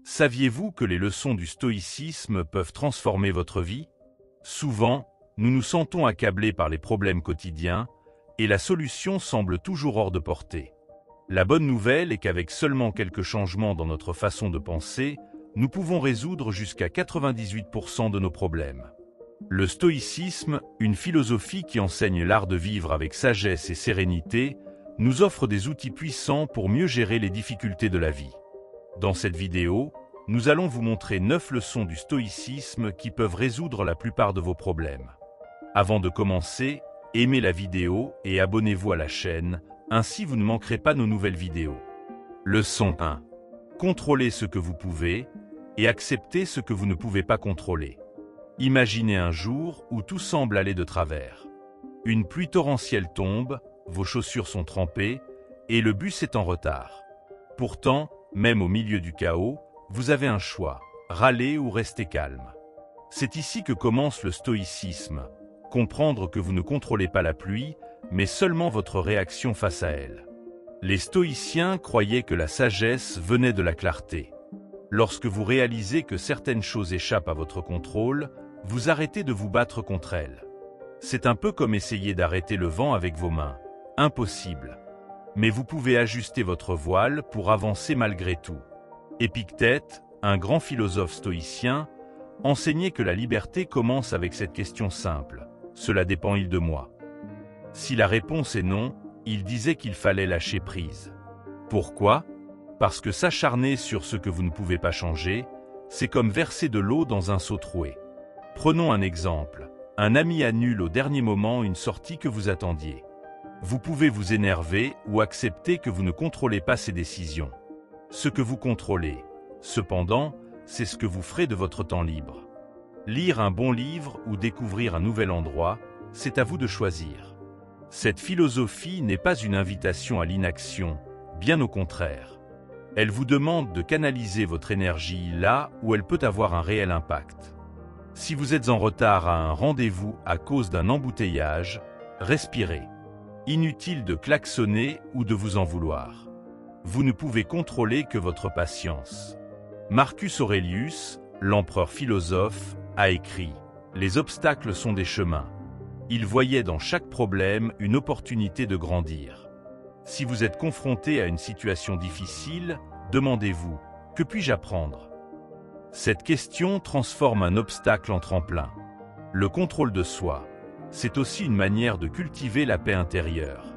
Saviez-vous que les leçons du stoïcisme peuvent transformer votre vie? Souvent, nous nous sentons accablés par les problèmes quotidiens et la solution semble toujours hors de portée. La bonne nouvelle est qu'avec seulement quelques changements dans notre façon de penser, nous pouvons résoudre jusqu'à 98% de nos problèmes. Le stoïcisme, une philosophie qui enseigne l'art de vivre avec sagesse et sérénité, nous offre des outils puissants pour mieux gérer les difficultés de la vie. Dans cette vidéo, nous allons vous montrer 9 leçons du stoïcisme qui peuvent résoudre la plupart de vos problèmes. Avant de commencer, aimez la vidéo et abonnez-vous à la chaîne, ainsi vous ne manquerez pas nos nouvelles vidéos. Leçon 1. Contrôlez ce que vous pouvez et acceptez ce que vous ne pouvez pas contrôler. Imaginez un jour où tout semble aller de travers. Une pluie torrentielle tombe, vos chaussures sont trempées et le bus est en retard. Pourtant, même au milieu du chaos, vous avez un choix, râler ou rester calme. C'est ici que commence le stoïcisme, comprendre que vous ne contrôlez pas la pluie, mais seulement votre réaction face à elle. Les stoïciens croyaient que la sagesse venait de la clarté. Lorsque vous réalisez que certaines choses échappent à votre contrôle, vous arrêtez de vous battre contre elles. C'est un peu comme essayer d'arrêter le vent avec vos mains. Impossible. Mais vous pouvez ajuster votre voile pour avancer malgré tout. Épictète, un grand philosophe stoïcien, enseignait que la liberté commence avec cette question simple. Cela dépend-il de moi? Si la réponse est non, il disait qu'il fallait lâcher prise. Pourquoi? Parce que s'acharner sur ce que vous ne pouvez pas changer, c'est comme verser de l'eau dans un seau troué. Prenons un exemple. Un ami annule au dernier moment une sortie que vous attendiez. Vous pouvez vous énerver ou accepter que vous ne contrôlez pas ces décisions. Ce que vous contrôlez, cependant, c'est ce que vous ferez de votre temps libre. Lire un bon livre ou découvrir un nouvel endroit, c'est à vous de choisir. Cette philosophie n'est pas une invitation à l'inaction, bien au contraire. Elle vous demande de canaliser votre énergie là où elle peut avoir un réel impact. Si vous êtes en retard à un rendez-vous à cause d'un embouteillage, respirez. Inutile de klaxonner ou de vous en vouloir. Vous ne pouvez contrôler que votre patience. Marcus Aurelius, l'empereur philosophe, a écrit « Les obstacles sont des chemins ». Il voyait dans chaque problème une opportunité de grandir. Si vous êtes confronté à une situation difficile, demandez-vous « Que puis-je apprendre ?» Cette question transforme un obstacle en tremplin. Le contrôle de soi, c'est aussi une manière de cultiver la paix intérieure.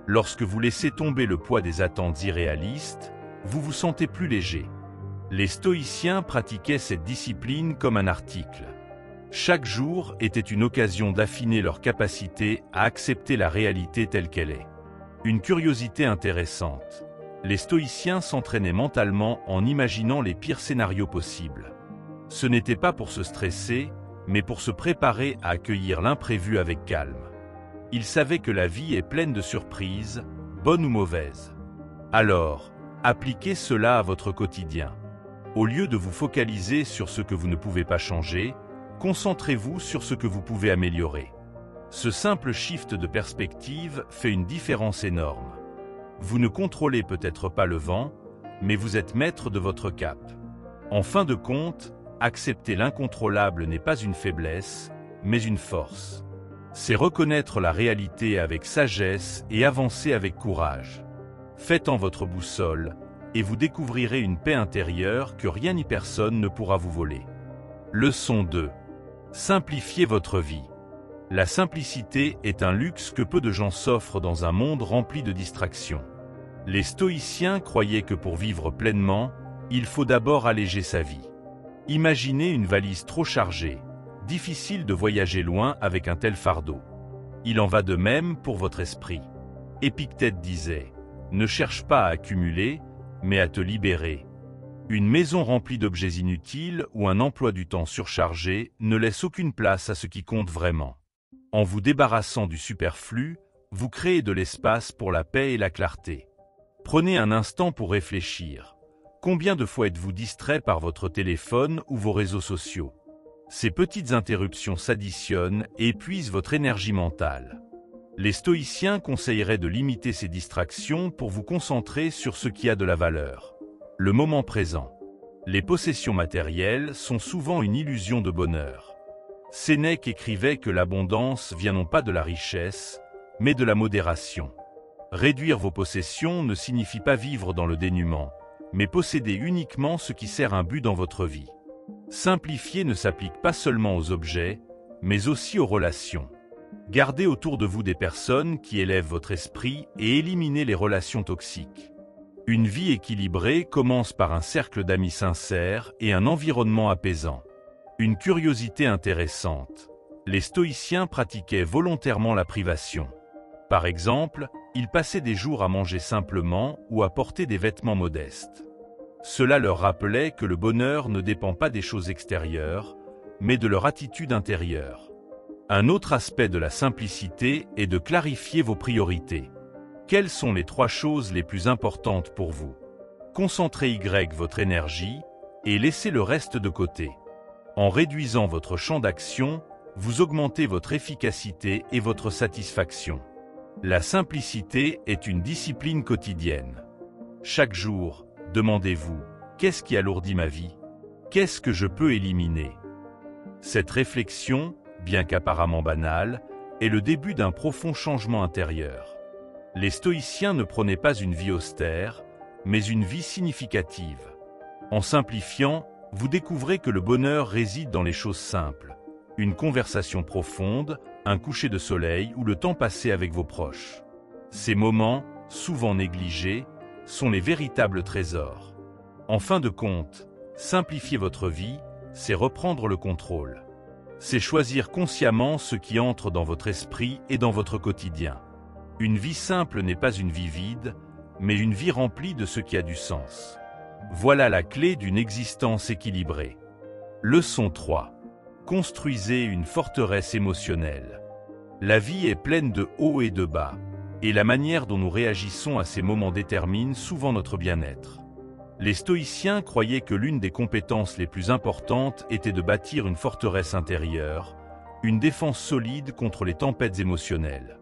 Lorsque vous laissez tomber le poids des attentes irréalistes, vous vous sentez plus léger. Les stoïciens pratiquaient cette discipline comme un article. Chaque jour était une occasion d'affiner leur capacité à accepter la réalité telle qu'elle est. Une curiosité intéressante. Les stoïciens s'entraînaient mentalement en imaginant les pires scénarios possibles. Ce n'était pas pour se stresser, mais pour se préparer à accueillir l'imprévu avec calme. Ils savaient que la vie est pleine de surprises, bonnes ou mauvaises. Alors, appliquez cela à votre quotidien. Au lieu de vous focaliser sur ce que vous ne pouvez pas changer, concentrez-vous sur ce que vous pouvez améliorer. Ce simple shift de perspective fait une différence énorme. Vous ne contrôlez peut-être pas le vent, mais vous êtes maître de votre cap. En fin de compte, accepter l'incontrôlable n'est pas une faiblesse, mais une force. C'est reconnaître la réalité avec sagesse et avancer avec courage. Faites en votre boussole, et vous découvrirez une paix intérieure que rien ni personne ne pourra vous voler. Leçon 2. Simplifiez votre vie. La simplicité est un luxe que peu de gens s'offrent dans un monde rempli de distractions. Les stoïciens croyaient que pour vivre pleinement, il faut d'abord alléger sa vie. Imaginez une valise trop chargée. Difficile de voyager loin avec un tel fardeau. Il en va de même pour votre esprit. Épictète disait « Ne cherche pas à accumuler, mais à te libérer ». Une maison remplie d'objets inutiles ou un emploi du temps surchargé ne laisse aucune place à ce qui compte vraiment. En vous débarrassant du superflu, vous créez de l'espace pour la paix et la clarté. Prenez un instant pour réfléchir. Combien de fois êtes-vous distrait par votre téléphone ou vos réseaux sociaux? Ces petites interruptions s'additionnent et épuisent votre énergie mentale. Les stoïciens conseilleraient de limiter ces distractions pour vous concentrer sur ce qui a de la valeur. Le moment présent. Les possessions matérielles sont souvent une illusion de bonheur. Sénèque écrivait que l'abondance vient non pas de la richesse, mais de la modération. Réduire vos possessions ne signifie pas vivre dans le dénuement, mais posséder uniquement ce qui sert un but dans votre vie. Simplifier ne s'applique pas seulement aux objets, mais aussi aux relations. Gardez autour de vous des personnes qui élèvent votre esprit et éliminez les relations toxiques. Une vie équilibrée commence par un cercle d'amis sincères et un environnement apaisant. Une curiosité intéressante. Les stoïciens pratiquaient volontairement la privation. Par exemple, ils passaient des jours à manger simplement ou à porter des vêtements modestes. Cela leur rappelait que le bonheur ne dépend pas des choses extérieures, mais de leur attitude intérieure. Un autre aspect de la simplicité est de clarifier vos priorités. Quelles sont les 3 choses les plus importantes pour vous? Concentrez votre énergie et laissez le reste de côté. En réduisant votre champ d'action, vous augmentez votre efficacité et votre satisfaction. La simplicité est une discipline quotidienne. Chaque jour, demandez-vous, qu'est-ce qui alourdit ma vie? Qu'est-ce que je peux éliminer? Cette réflexion, bien qu'apparemment banale, est le début d'un profond changement intérieur. Les stoïciens ne prenaient pas une vie austère, mais une vie significative. En simplifiant, vous découvrez que le bonheur réside dans les choses simples. Une conversation profonde, un coucher de soleil ou le temps passé avec vos proches. Ces moments, souvent négligés, sont les véritables trésors. En fin de compte, simplifier votre vie, c'est reprendre le contrôle. C'est choisir consciemment ce qui entre dans votre esprit et dans votre quotidien. Une vie simple n'est pas une vie vide, mais une vie remplie de ce qui a du sens. Voilà la clé d'une existence équilibrée. Leçon 3. Construisez une forteresse émotionnelle. La vie est pleine de hauts et de bas, et la manière dont nous réagissons à ces moments détermine souvent notre bien-être. Les stoïciens croyaient que l'une des compétences les plus importantes était de bâtir une forteresse intérieure, une défense solide contre les tempêtes émotionnelles.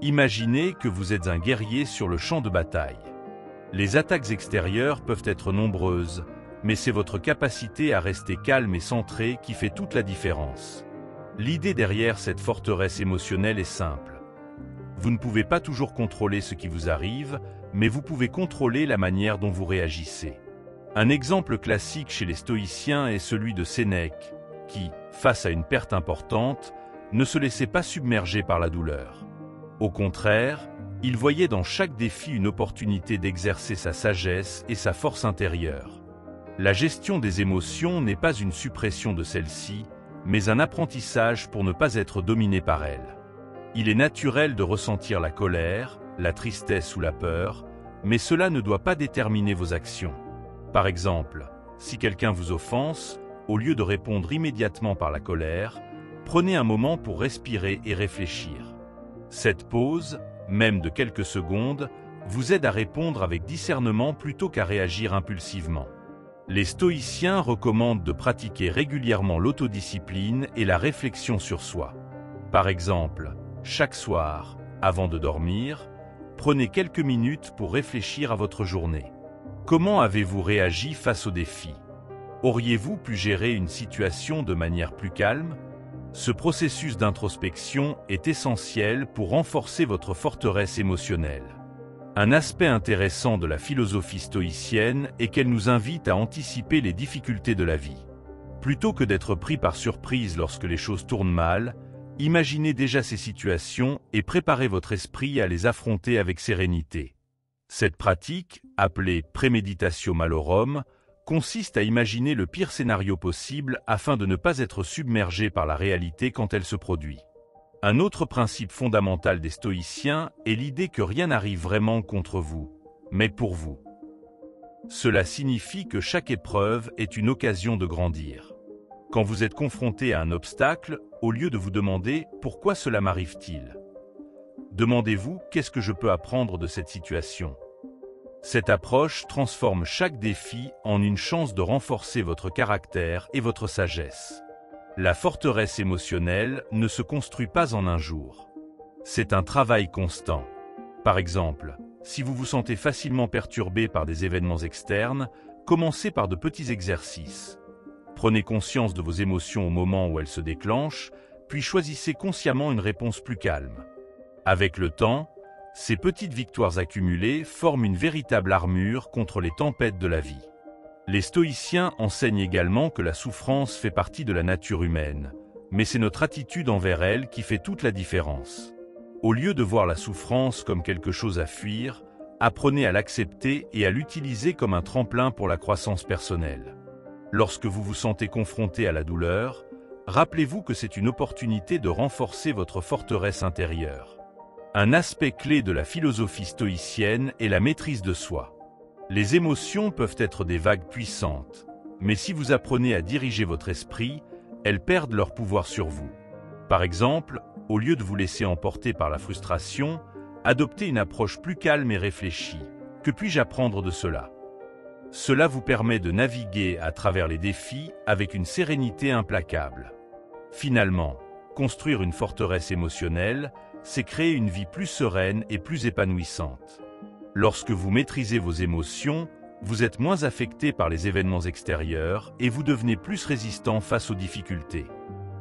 Imaginez que vous êtes un guerrier sur le champ de bataille. Les attaques extérieures peuvent être nombreuses, mais c'est votre capacité à rester calme et centré qui fait toute la différence. L'idée derrière cette forteresse émotionnelle est simple. Vous ne pouvez pas toujours contrôler ce qui vous arrive, mais vous pouvez contrôler la manière dont vous réagissez. Un exemple classique chez les stoïciens est celui de Sénèque, qui, face à une perte importante, ne se laissait pas submerger par la douleur. Au contraire, il voyait dans chaque défi une opportunité d'exercer sa sagesse et sa force intérieure. La gestion des émotions n'est pas une suppression de celles-ci, mais un apprentissage pour ne pas être dominé par elles. Il est naturel de ressentir la colère, la tristesse ou la peur, mais cela ne doit pas déterminer vos actions. Par exemple, si quelqu'un vous offense, au lieu de répondre immédiatement par la colère, prenez un moment pour respirer et réfléchir. Cette pause, même de quelques secondes, vous aide à répondre avec discernement plutôt qu'à réagir impulsivement. Les stoïciens recommandent de pratiquer régulièrement l'autodiscipline et la réflexion sur soi. Par exemple, chaque soir, avant de dormir, prenez quelques minutes pour réfléchir à votre journée. Comment avez-vous réagi face aux défis? Auriez-vous pu gérer une situation de manière plus calme? Ce processus d'introspection est essentiel pour renforcer votre forteresse émotionnelle. Un aspect intéressant de la philosophie stoïcienne est qu'elle nous invite à anticiper les difficultés de la vie. Plutôt que d'être pris par surprise lorsque les choses tournent mal, imaginez déjà ces situations et préparez votre esprit à les affronter avec sérénité. Cette pratique, appelée préméditatio malorum, consiste à imaginer le pire scénario possible afin de ne pas être submergé par la réalité quand elle se produit. Un autre principe fondamental des stoïciens est l'idée que rien n'arrive vraiment contre vous, mais pour vous. Cela signifie que chaque épreuve est une occasion de grandir. Quand vous êtes confronté à un obstacle, au lieu de vous demander « Pourquoi cela m'arrive-t-il ?», demandez-vous « Qu'est-ce que je peux apprendre de cette situation ?» Cette approche transforme chaque défi en une chance de renforcer votre caractère et votre sagesse. La forteresse émotionnelle ne se construit pas en un jour. C'est un travail constant. Par exemple, si vous vous sentez facilement perturbé par des événements externes, commencez par de petits exercices. Prenez conscience de vos émotions au moment où elles se déclenchent, puis choisissez consciemment une réponse plus calme. Avec le temps, ces petites victoires accumulées forment une véritable armure contre les tempêtes de la vie. Les stoïciens enseignent également que la souffrance fait partie de la nature humaine, mais c'est notre attitude envers elle qui fait toute la différence. Au lieu de voir la souffrance comme quelque chose à fuir, apprenez à l'accepter et à l'utiliser comme un tremplin pour la croissance personnelle. Lorsque vous vous sentez confronté à la douleur, rappelez-vous que c'est une opportunité de renforcer votre forteresse intérieure. Un aspect clé de la philosophie stoïcienne est la maîtrise de soi. Les émotions peuvent être des vagues puissantes, mais si vous apprenez à diriger votre esprit, elles perdent leur pouvoir sur vous. Par exemple, au lieu de vous laisser emporter par la frustration, adoptez une approche plus calme et réfléchie. Que puis-je apprendre de cela? Cela vous permet de naviguer à travers les défis avec une sérénité implacable. Finalement, construire une forteresse émotionnelle, c'est créer une vie plus sereine et plus épanouissante. Lorsque vous maîtrisez vos émotions, vous êtes moins affecté par les événements extérieurs et vous devenez plus résistant face aux difficultés.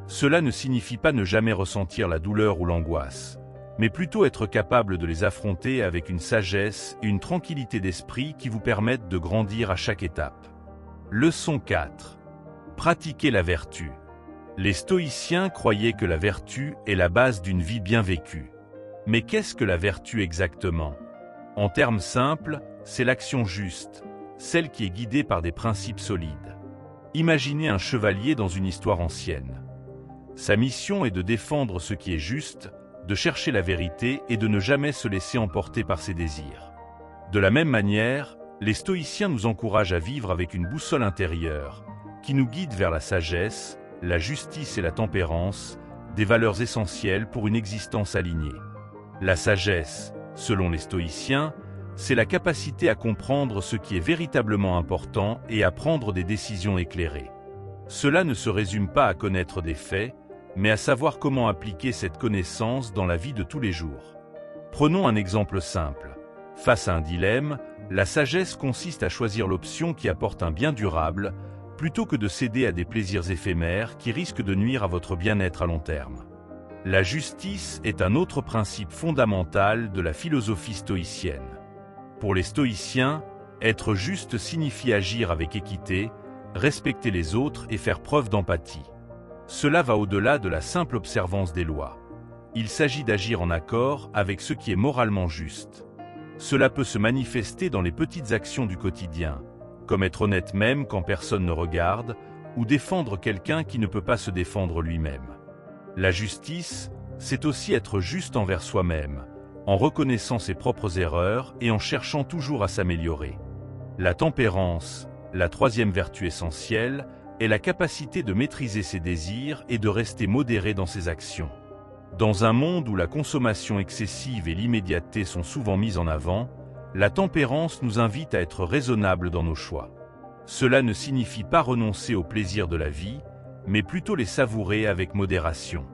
Cela ne signifie pas ne jamais ressentir la douleur ou l'angoisse, mais plutôt être capable de les affronter avec une sagesse et une tranquillité d'esprit qui vous permettent de grandir à chaque étape. Leçon 4. Pratiquer la vertu. Les stoïciens croyaient que la vertu est la base d'une vie bien vécue. Mais qu'est-ce que la vertu exactement? En termes simples, c'est l'action juste, celle qui est guidée par des principes solides. Imaginez un chevalier dans une histoire ancienne. Sa mission est de défendre ce qui est juste, de chercher la vérité et de ne jamais se laisser emporter par ses désirs. De la même manière, les stoïciens nous encouragent à vivre avec une boussole intérieure, qui nous guide vers la sagesse, la justice et la tempérance, des valeurs essentielles pour une existence alignée. La sagesse, selon les stoïciens, c'est la capacité à comprendre ce qui est véritablement important et à prendre des décisions éclairées. Cela ne se résume pas à connaître des faits, mais à savoir comment appliquer cette connaissance dans la vie de tous les jours. Prenons un exemple simple. Face à un dilemme, la sagesse consiste à choisir l'option qui apporte un bien durable, plutôt que de céder à des plaisirs éphémères qui risquent de nuire à votre bien-être à long terme. La justice est un autre principe fondamental de la philosophie stoïcienne. Pour les stoïciens, être juste signifie agir avec équité, respecter les autres et faire preuve d'empathie. Cela va au-delà de la simple observance des lois. Il s'agit d'agir en accord avec ce qui est moralement juste. Cela peut se manifester dans les petites actions du quotidien, comme être honnête même quand personne ne regarde, ou défendre quelqu'un qui ne peut pas se défendre lui-même. La justice, c'est aussi être juste envers soi-même, en reconnaissant ses propres erreurs et en cherchant toujours à s'améliorer. La tempérance, la troisième vertu essentielle, est la capacité de maîtriser ses désirs et de rester modéré dans ses actions. Dans un monde où la consommation excessive et l'immédiateté sont souvent mises en avant, la tempérance nous invite à être raisonnables dans nos choix. Cela ne signifie pas renoncer aux plaisirs de la vie, mais plutôt les savourer avec modération.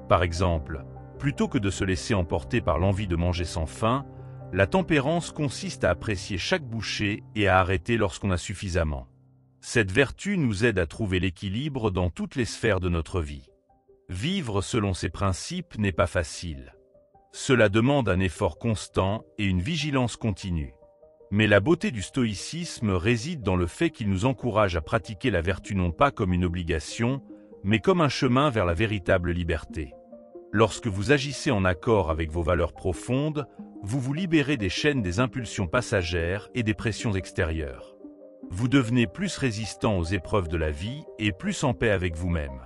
Par exemple, plutôt que de se laisser emporter par l'envie de manger sans faim, la tempérance consiste à apprécier chaque bouchée et à arrêter lorsqu'on a suffisamment. Cette vertu nous aide à trouver l'équilibre dans toutes les sphères de notre vie. Vivre selon ces principes n'est pas facile. Cela demande un effort constant et une vigilance continue. Mais la beauté du stoïcisme réside dans le fait qu'il nous encourage à pratiquer la vertu non pas comme une obligation, mais comme un chemin vers la véritable liberté. Lorsque vous agissez en accord avec vos valeurs profondes, vous vous libérez des chaînes des impulsions passagères et des pressions extérieures. Vous devenez plus résistant aux épreuves de la vie et plus en paix avec vous-même.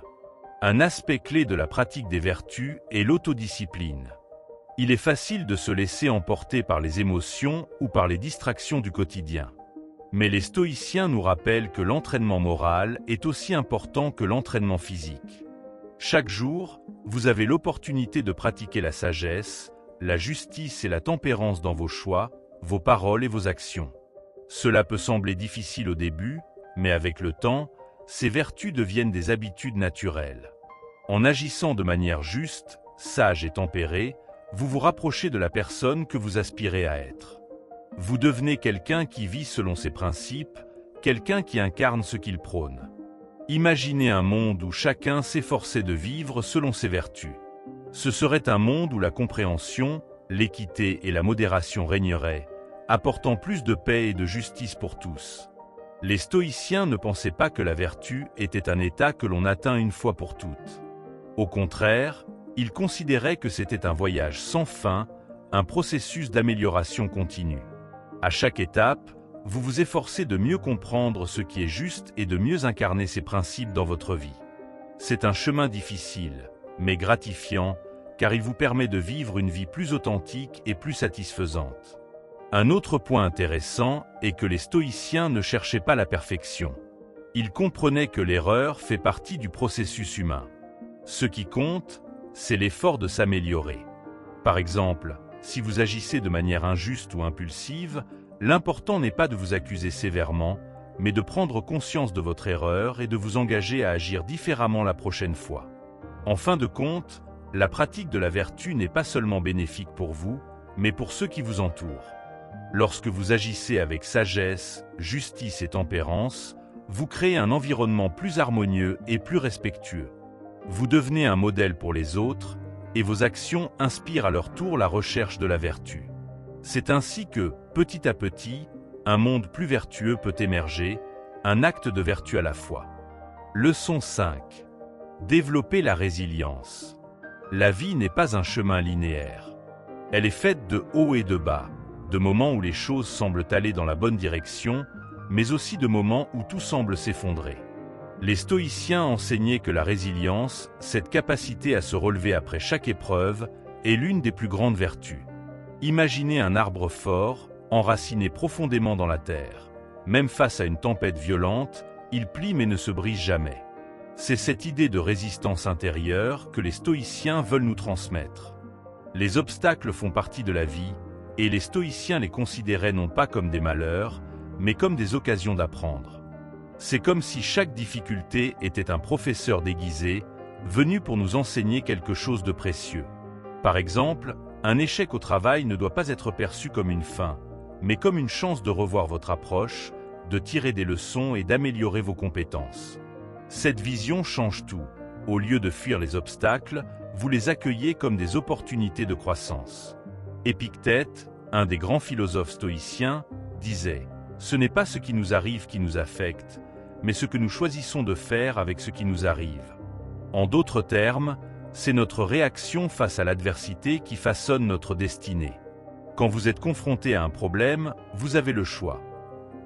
Un aspect clé de la pratique des vertus est l'autodiscipline. Il est facile de se laisser emporter par les émotions ou par les distractions du quotidien. Mais les stoïciens nous rappellent que l'entraînement moral est aussi important que l'entraînement physique. Chaque jour, vous avez l'opportunité de pratiquer la sagesse, la justice et la tempérance dans vos choix, vos paroles et vos actions. Cela peut sembler difficile au début, mais avec le temps, ces vertus deviennent des habitudes naturelles. En agissant de manière juste, sage et tempérée, vous vous rapprochez de la personne que vous aspirez à être. Vous devenez quelqu'un qui vit selon ses principes, quelqu'un qui incarne ce qu'il prône. Imaginez un monde où chacun s'efforçait de vivre selon ses vertus. Ce serait un monde où la compréhension, l'équité et la modération régneraient, apportant plus de paix et de justice pour tous. Les stoïciens ne pensaient pas que la vertu était un état que l'on atteint une fois pour toutes. Au contraire, ils considéraient que c'était un voyage sans fin, un processus d'amélioration continue. À chaque étape, vous vous efforcez de mieux comprendre ce qui est juste et de mieux incarner ces principes dans votre vie. C'est un chemin difficile, mais gratifiant, car il vous permet de vivre une vie plus authentique et plus satisfaisante. Un autre point intéressant est que les stoïciens ne cherchaient pas la perfection. Ils comprenaient que l'erreur fait partie du processus humain. Ce qui compte, c'est l'effort de s'améliorer. Par exemple, si vous agissez de manière injuste ou impulsive, l'important n'est pas de vous accuser sévèrement, mais de prendre conscience de votre erreur et de vous engager à agir différemment la prochaine fois. En fin de compte, la pratique de la vertu n'est pas seulement bénéfique pour vous, mais pour ceux qui vous entourent. Lorsque vous agissez avec sagesse, justice et tempérance, vous créez un environnement plus harmonieux et plus respectueux. Vous devenez un modèle pour les autres, et vos actions inspirent à leur tour la recherche de la vertu. C'est ainsi que, petit à petit, un monde plus vertueux peut émerger, un acte de vertu à la fois. Leçon 5. Développer la résilience. La vie n'est pas un chemin linéaire. Elle est faite de hauts et de bas, de moments où les choses semblent aller dans la bonne direction, mais aussi de moments où tout semble s'effondrer. Les stoïciens enseignaient que la résilience, cette capacité à se relever après chaque épreuve, est l'une des plus grandes vertus. Imaginez un arbre fort, enraciné profondément dans la terre. Même face à une tempête violente, il plie mais ne se brise jamais. C'est cette idée de résistance intérieure que les stoïciens veulent nous transmettre. Les obstacles font partie de la vie, et les stoïciens les considéraient non pas comme des malheurs, mais comme des occasions d'apprendre. C'est comme si chaque difficulté était un professeur déguisé, venu pour nous enseigner quelque chose de précieux. Par exemple, un échec au travail ne doit pas être perçu comme une fin, mais comme une chance de revoir votre approche, de tirer des leçons et d'améliorer vos compétences. Cette vision change tout. Au lieu de fuir les obstacles, vous les accueillez comme des opportunités de croissance. Épictète, un des grands philosophes stoïciens, disait « Ce n'est pas ce qui nous arrive qui nous affecte, mais ce que nous choisissons de faire avec ce qui nous arrive. » En d'autres termes, c'est notre réaction face à l'adversité qui façonne notre destinée. Quand vous êtes confronté à un problème, vous avez le choix.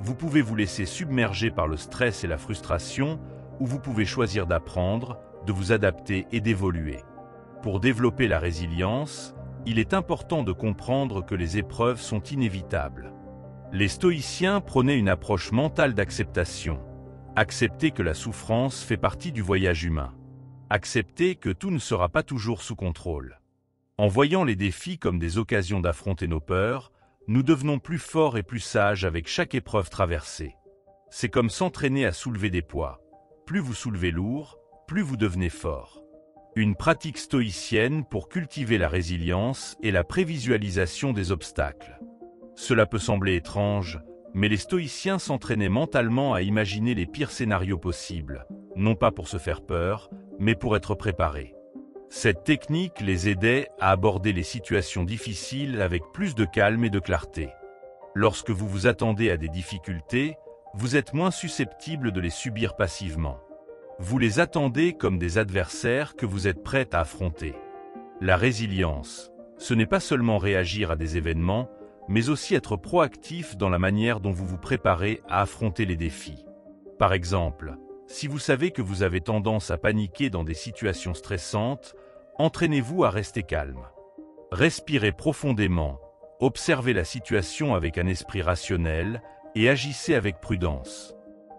Vous pouvez vous laisser submerger par le stress et la frustration, ou vous pouvez choisir d'apprendre, de vous adapter et d'évoluer. Pour développer la résilience, il est important de comprendre que les épreuves sont inévitables. Les stoïciens prônaient une approche mentale d'acceptation. Accepter que la souffrance fait partie du voyage humain. Accepter que tout ne sera pas toujours sous contrôle. En voyant les défis comme des occasions d'affronter nos peurs, nous devenons plus forts et plus sages avec chaque épreuve traversée. C'est comme s'entraîner à soulever des poids. Plus vous soulevez lourd, plus vous devenez fort. Une pratique stoïcienne pour cultiver la résilience et la prévisualisation des obstacles. Cela peut sembler étrange, mais les stoïciens s'entraînaient mentalement à imaginer les pires scénarios possibles, non pas pour se faire peur, mais pour être préparés. Cette technique les aidait à aborder les situations difficiles avec plus de calme et de clarté. Lorsque vous vous attendez à des difficultés, vous êtes moins susceptible de les subir passivement. Vous les attendez comme des adversaires que vous êtes prêts à affronter. La résilience, ce n'est pas seulement réagir à des événements, mais aussi être proactif dans la manière dont vous vous préparez à affronter les défis. Par exemple, si vous savez que vous avez tendance à paniquer dans des situations stressantes, entraînez-vous à rester calme. Respirez profondément, observez la situation avec un esprit rationnel et agissez avec prudence.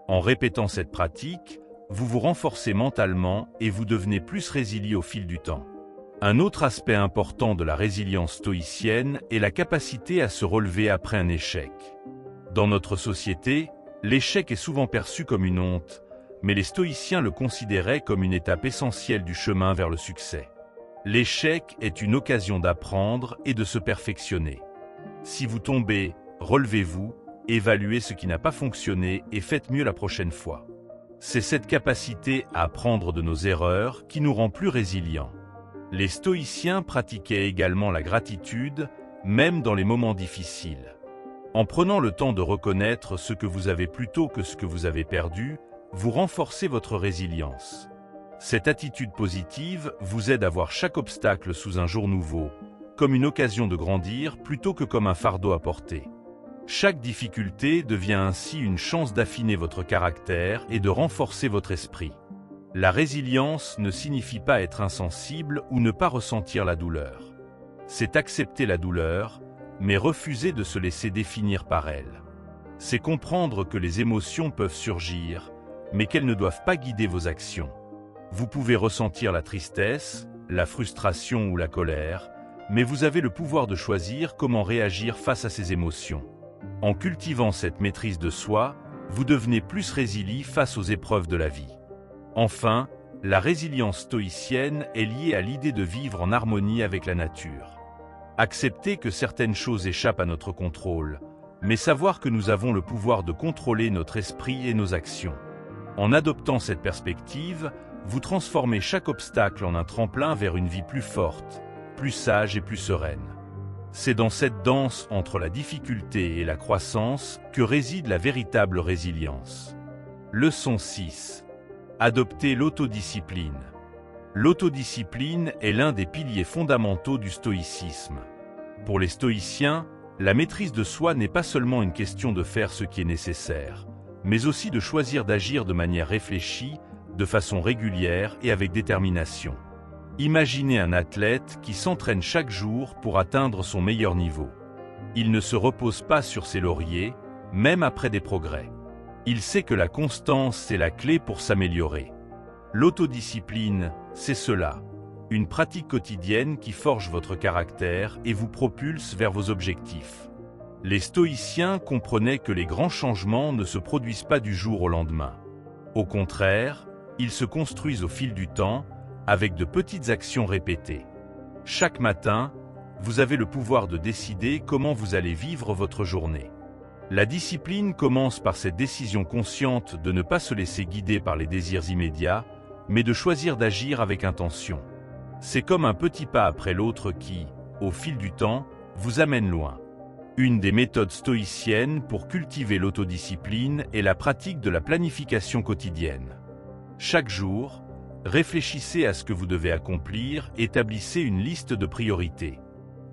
En répétant cette pratique, vous vous renforcez mentalement et vous devenez plus résilient au fil du temps. Un autre aspect important de la résilience stoïcienne est la capacité à se relever après un échec. Dans notre société, l'échec est souvent perçu comme une honte, mais les stoïciens le considéraient comme une étape essentielle du chemin vers le succès. L'échec est une occasion d'apprendre et de se perfectionner. Si vous tombez, relevez-vous, évaluez ce qui n'a pas fonctionné et faites mieux la prochaine fois. C'est cette capacité à apprendre de nos erreurs qui nous rend plus résilients. Les stoïciens pratiquaient également la gratitude, même dans les moments difficiles. En prenant le temps de reconnaître ce que vous avez plutôt que ce que vous avez perdu, vous renforcez votre résilience. Cette attitude positive vous aide à voir chaque obstacle sous un jour nouveau, comme une occasion de grandir plutôt que comme un fardeau à porter. Chaque difficulté devient ainsi une chance d'affiner votre caractère et de renforcer votre esprit. La résilience ne signifie pas être insensible ou ne pas ressentir la douleur. C'est accepter la douleur, mais refuser de se laisser définir par elle. C'est comprendre que les émotions peuvent surgir, mais qu'elles ne doivent pas guider vos actions. Vous pouvez ressentir la tristesse, la frustration ou la colère, mais vous avez le pouvoir de choisir comment réagir face à ces émotions. En cultivant cette maîtrise de soi, vous devenez plus résilient face aux épreuves de la vie. Enfin, la résilience stoïcienne est liée à l'idée de vivre en harmonie avec la nature. Accepter que certaines choses échappent à notre contrôle, mais savoir que nous avons le pouvoir de contrôler notre esprit et nos actions. En adoptant cette perspective, vous transformez chaque obstacle en un tremplin vers une vie plus forte, plus sage et plus sereine. C'est dans cette danse entre la difficulté et la croissance que réside la véritable résilience. Leçon 6. Adopter l'autodiscipline. L'autodiscipline est l'un des piliers fondamentaux du stoïcisme. Pour les stoïciens, la maîtrise de soi n'est pas seulement une question de faire ce qui est nécessaire, mais aussi de choisir d'agir de manière réfléchie, de façon régulière et avec détermination. Imaginez un athlète qui s'entraîne chaque jour pour atteindre son meilleur niveau. Il ne se repose pas sur ses lauriers, même après des progrès. Il sait que la constance est la clé pour s'améliorer. L'autodiscipline, c'est cela, une pratique quotidienne qui forge votre caractère et vous propulse vers vos objectifs. Les stoïciens comprenaient que les grands changements ne se produisent pas du jour au lendemain. Au contraire, ils se construisent au fil du temps, avec de petites actions répétées. Chaque matin, vous avez le pouvoir de décider comment vous allez vivre votre journée. La discipline commence par cette décision consciente de ne pas se laisser guider par les désirs immédiats, mais de choisir d'agir avec intention. C'est comme un petit pas après l'autre qui, au fil du temps, vous amène loin. Une des méthodes stoïciennes pour cultiver l'autodiscipline est la pratique de la planification quotidienne. Chaque jour, réfléchissez à ce que vous devez accomplir, établissez une liste de priorités.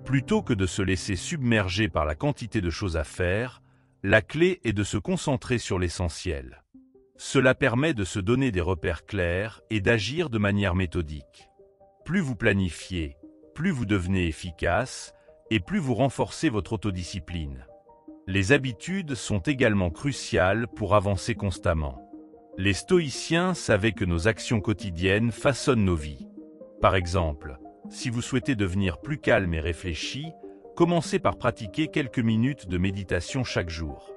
Plutôt que de se laisser submerger par la quantité de choses à faire, la clé est de se concentrer sur l'essentiel. Cela permet de se donner des repères clairs et d'agir de manière méthodique. Plus vous planifiez, plus vous devenez efficace et plus vous renforcez votre autodiscipline. Les habitudes sont également cruciales pour avancer constamment. Les stoïciens savaient que nos actions quotidiennes façonnent nos vies. Par exemple, si vous souhaitez devenir plus calme et réfléchi, commencez par pratiquer quelques minutes de méditation chaque jour.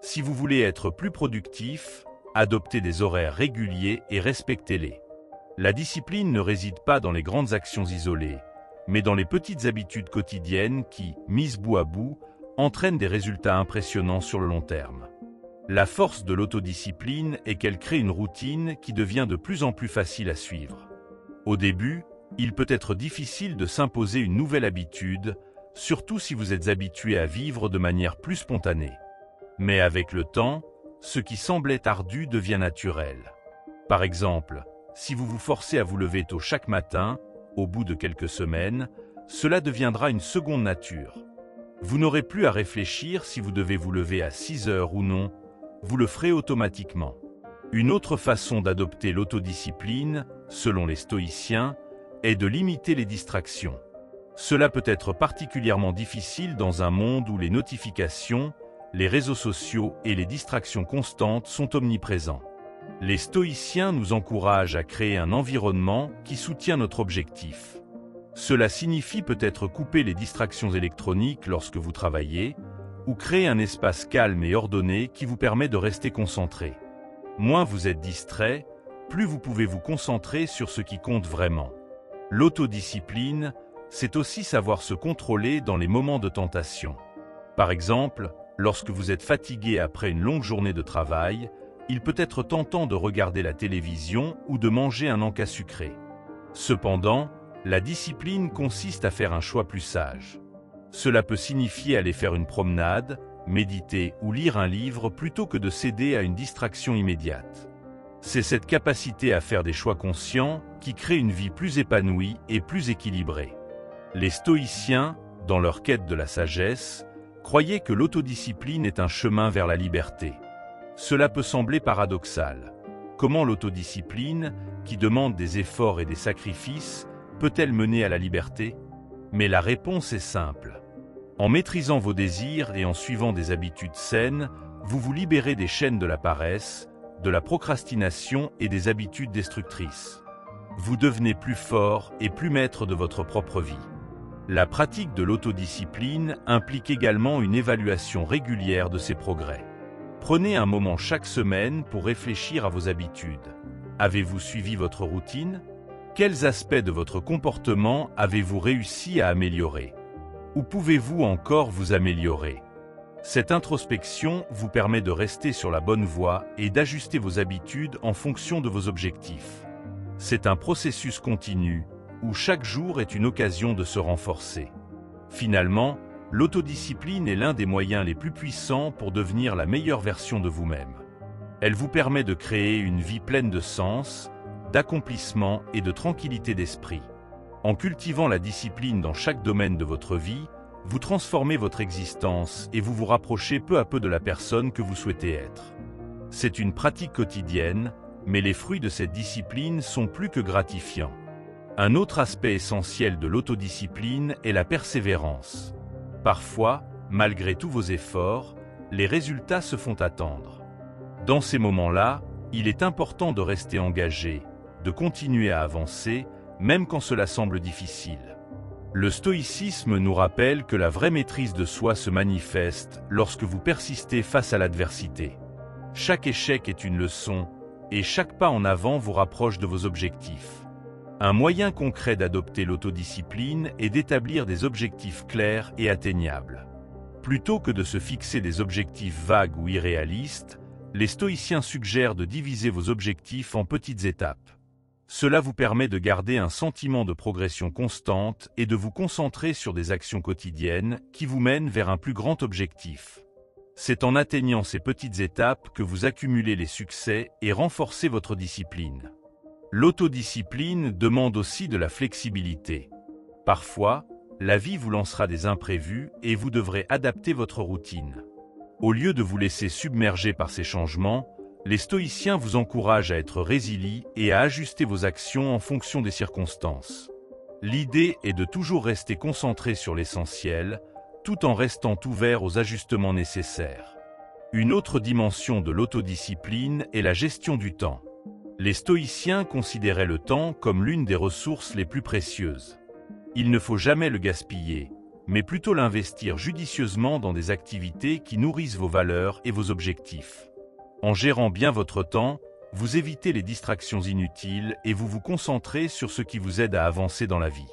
Si vous voulez être plus productif, adoptez des horaires réguliers et respectez-les. La discipline ne réside pas dans les grandes actions isolées, mais dans les petites habitudes quotidiennes qui, mises bout à bout, entraînent des résultats impressionnants sur le long terme. La force de l'autodiscipline est qu'elle crée une routine qui devient de plus en plus facile à suivre. Au début, il peut être difficile de s'imposer une nouvelle habitude, surtout si vous êtes habitué à vivre de manière plus spontanée. Mais avec le temps, ce qui semblait ardu devient naturel. Par exemple, si vous vous forcez à vous lever tôt chaque matin, au bout de quelques semaines, cela deviendra une seconde nature. Vous n'aurez plus à réfléchir si vous devez vous lever à 6 heures ou non, vous le ferez automatiquement. Une autre façon d'adopter l'autodiscipline, selon les stoïciens, est de limiter les distractions. Cela peut être particulièrement difficile dans un monde où les notifications, les réseaux sociaux et les distractions constantes sont omniprésents. Les stoïciens nous encouragent à créer un environnement qui soutient notre objectif. Cela signifie peut-être couper les distractions électroniques lorsque vous travaillez, ou créer un espace calme et ordonné qui vous permet de rester concentré. Moins vous êtes distrait, plus vous pouvez vous concentrer sur ce qui compte vraiment. L'autodiscipline, c'est aussi savoir se contrôler dans les moments de tentation. Par exemple, Lorsque vous êtes fatigué après une longue journée de travail, il peut être tentant de regarder la télévision ou de manger un encas sucré. Cependant, la discipline consiste à faire un choix plus sage. Cela peut signifier aller faire une promenade, méditer ou lire un livre plutôt que de céder à une distraction immédiate. C'est cette capacité à faire des choix conscients qui crée une vie plus épanouie et plus équilibrée. Les stoïciens, dans leur quête de la sagesse, croyaient que l'autodiscipline est un chemin vers la liberté. Cela peut sembler paradoxal. Comment l'autodiscipline, qui demande des efforts et des sacrifices, peut-elle mener à la liberté? Mais la réponse est simple. En maîtrisant vos désirs et en suivant des habitudes saines, vous vous libérez des chaînes de la paresse, de la procrastination et des habitudes destructrices. Vous devenez plus fort et plus maître de votre propre vie. La pratique de l'autodiscipline implique également une évaluation régulière de ses progrès. Prenez un moment chaque semaine pour réfléchir à vos habitudes. Avez-vous suivi votre routine? Quels aspects de votre comportement avez-vous réussi à améliorer? Où pouvez-vous encore vous améliorer? Cette introspection vous permet de rester sur la bonne voie et d'ajuster vos habitudes en fonction de vos objectifs. C'est un processus continu, où chaque jour est une occasion de se renforcer. Finalement, l'autodiscipline est l'un des moyens les plus puissants pour devenir la meilleure version de vous-même. Elle vous permet de créer une vie pleine de sens, d'accomplissement et de tranquillité d'esprit. En cultivant la discipline dans chaque domaine de votre vie, vous transformez votre existence et vous vous rapprochez peu à peu de la personne que vous souhaitez être. C'est une pratique quotidienne, mais les fruits de cette discipline sont plus que gratifiants. Un autre aspect essentiel de l'autodiscipline est la persévérance. Parfois, malgré tous vos efforts, les résultats se font attendre. Dans ces moments-là, il est important de rester engagé, de continuer à avancer, même quand cela semble difficile. Le stoïcisme nous rappelle que la vraie maîtrise de soi se manifeste lorsque vous persistez face à l'adversité. Chaque échec est une leçon, et chaque pas en avant vous rapproche de vos objectifs. Un moyen concret d'adopter l'autodiscipline est d'établir des objectifs clairs et atteignables. Plutôt que de se fixer des objectifs vagues ou irréalistes, les stoïciens suggèrent de diviser vos objectifs en petites étapes. Cela vous permet de garder un sentiment de progression constante et de vous concentrer sur des actions quotidiennes qui vous mènent vers un plus grand objectif. C'est en atteignant ces petites étapes que vous accumulez les succès et renforcez votre discipline. L'autodiscipline demande aussi de la flexibilité. Parfois, la vie vous lancera des imprévus et vous devrez adapter votre routine. Au lieu de vous laisser submerger par ces changements, les stoïciens vous encouragent à être résilients et à ajuster vos actions en fonction des circonstances. L'idée est de toujours rester concentré sur l'essentiel, tout en restant ouvert aux ajustements nécessaires. Une autre dimension de l'autodiscipline est la gestion du temps. Les stoïciens considéraient le temps comme l'une des ressources les plus précieuses. Il ne faut jamais le gaspiller, mais plutôt l'investir judicieusement dans des activités qui nourrissent vos valeurs et vos objectifs. En gérant bien votre temps, vous évitez les distractions inutiles et vous vous concentrez sur ce qui vous aide à avancer dans la vie.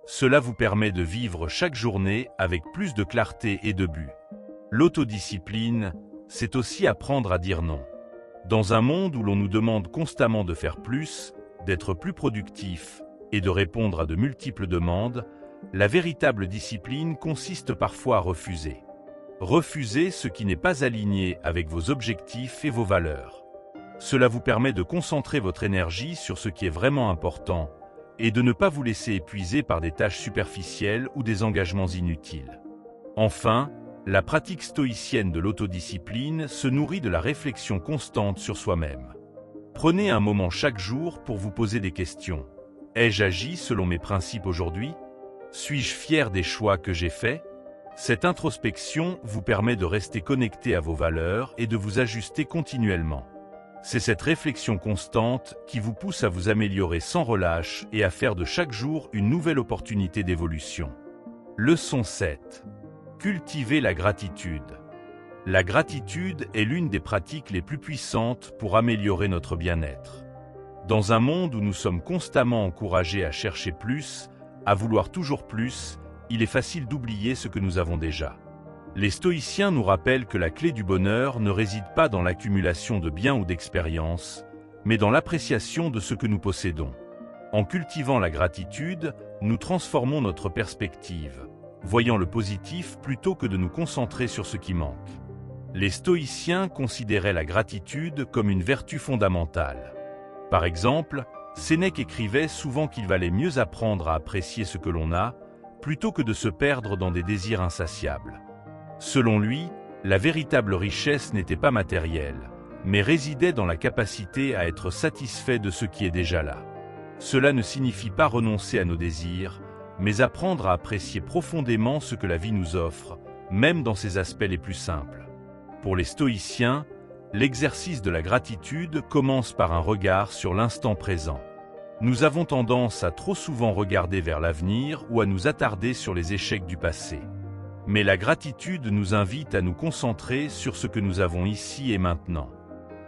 Cela vous permet de vivre chaque journée avec plus de clarté et de but. L'autodiscipline, c'est aussi apprendre à dire non. Dans un monde où l'on nous demande constamment de faire plus, d'être plus productif et de répondre à de multiples demandes, la véritable discipline consiste parfois à refuser. Refuser ce qui n'est pas aligné avec vos objectifs et vos valeurs. Cela vous permet de concentrer votre énergie sur ce qui est vraiment important et de ne pas vous laisser épuiser par des tâches superficielles ou des engagements inutiles. Enfin, la pratique stoïcienne de l'autodiscipline se nourrit de la réflexion constante sur soi-même. Prenez un moment chaque jour pour vous poser des questions. Ai-je agi selon mes principes aujourd'hui? Suis-je fier des choix que j'ai faits? Cette introspection vous permet de rester connecté à vos valeurs et de vous ajuster continuellement. C'est cette réflexion constante qui vous pousse à vous améliorer sans relâche et à faire de chaque jour une nouvelle opportunité d'évolution. Leçon 7. Cultiver la gratitude. La gratitude est l'une des pratiques les plus puissantes pour améliorer notre bien-être. Dans un monde où nous sommes constamment encouragés à chercher plus, à vouloir toujours plus, il est facile d'oublier ce que nous avons déjà. Les stoïciens nous rappellent que la clé du bonheur ne réside pas dans l'accumulation de biens ou d'expériences, mais dans l'appréciation de ce que nous possédons. En cultivant la gratitude, nous transformons notre perspective, voyant le positif plutôt que de nous concentrer sur ce qui manque. Les stoïciens considéraient la gratitude comme une vertu fondamentale. Par exemple, Sénèque écrivait souvent qu'il valait mieux apprendre à apprécier ce que l'on a, plutôt que de se perdre dans des désirs insatiables. Selon lui, la véritable richesse n'était pas matérielle, mais résidait dans la capacité à être satisfait de ce qui est déjà là. Cela ne signifie pas renoncer à nos désirs, mais apprendre à apprécier profondément ce que la vie nous offre, même dans ses aspects les plus simples. Pour les stoïciens, l'exercice de la gratitude commence par un regard sur l'instant présent. Nous avons tendance à trop souvent regarder vers l'avenir ou à nous attarder sur les échecs du passé. Mais la gratitude nous invite à nous concentrer sur ce que nous avons ici et maintenant.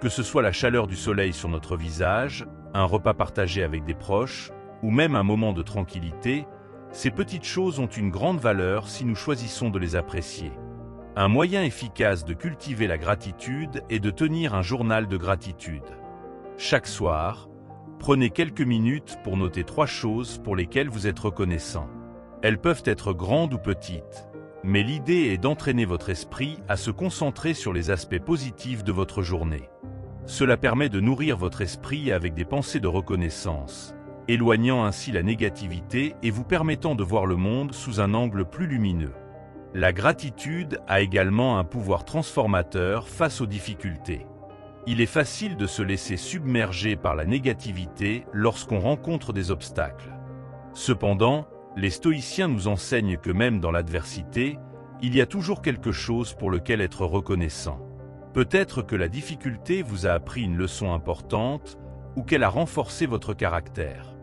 Que ce soit la chaleur du soleil sur notre visage, un repas partagé avec des proches, ou même un moment de tranquillité, ces petites choses ont une grande valeur si nous choisissons de les apprécier. Un moyen efficace de cultiver la gratitude est de tenir un journal de gratitude. Chaque soir, prenez quelques minutes pour noter 3 choses pour lesquelles vous êtes reconnaissant. Elles peuvent être grandes ou petites, mais l'idée est d'entraîner votre esprit à se concentrer sur les aspects positifs de votre journée. Cela permet de nourrir votre esprit avec des pensées de reconnaissance, éloignant ainsi la négativité et vous permettant de voir le monde sous un angle plus lumineux. La gratitude a également un pouvoir transformateur face aux difficultés. Il est facile de se laisser submerger par la négativité lorsqu'on rencontre des obstacles. Cependant, les stoïciens nous enseignent que même dans l'adversité, il y a toujours quelque chose pour lequel être reconnaissant. Peut-être que la difficulté vous a appris une leçon importante ou qu'elle a renforcé votre caractère.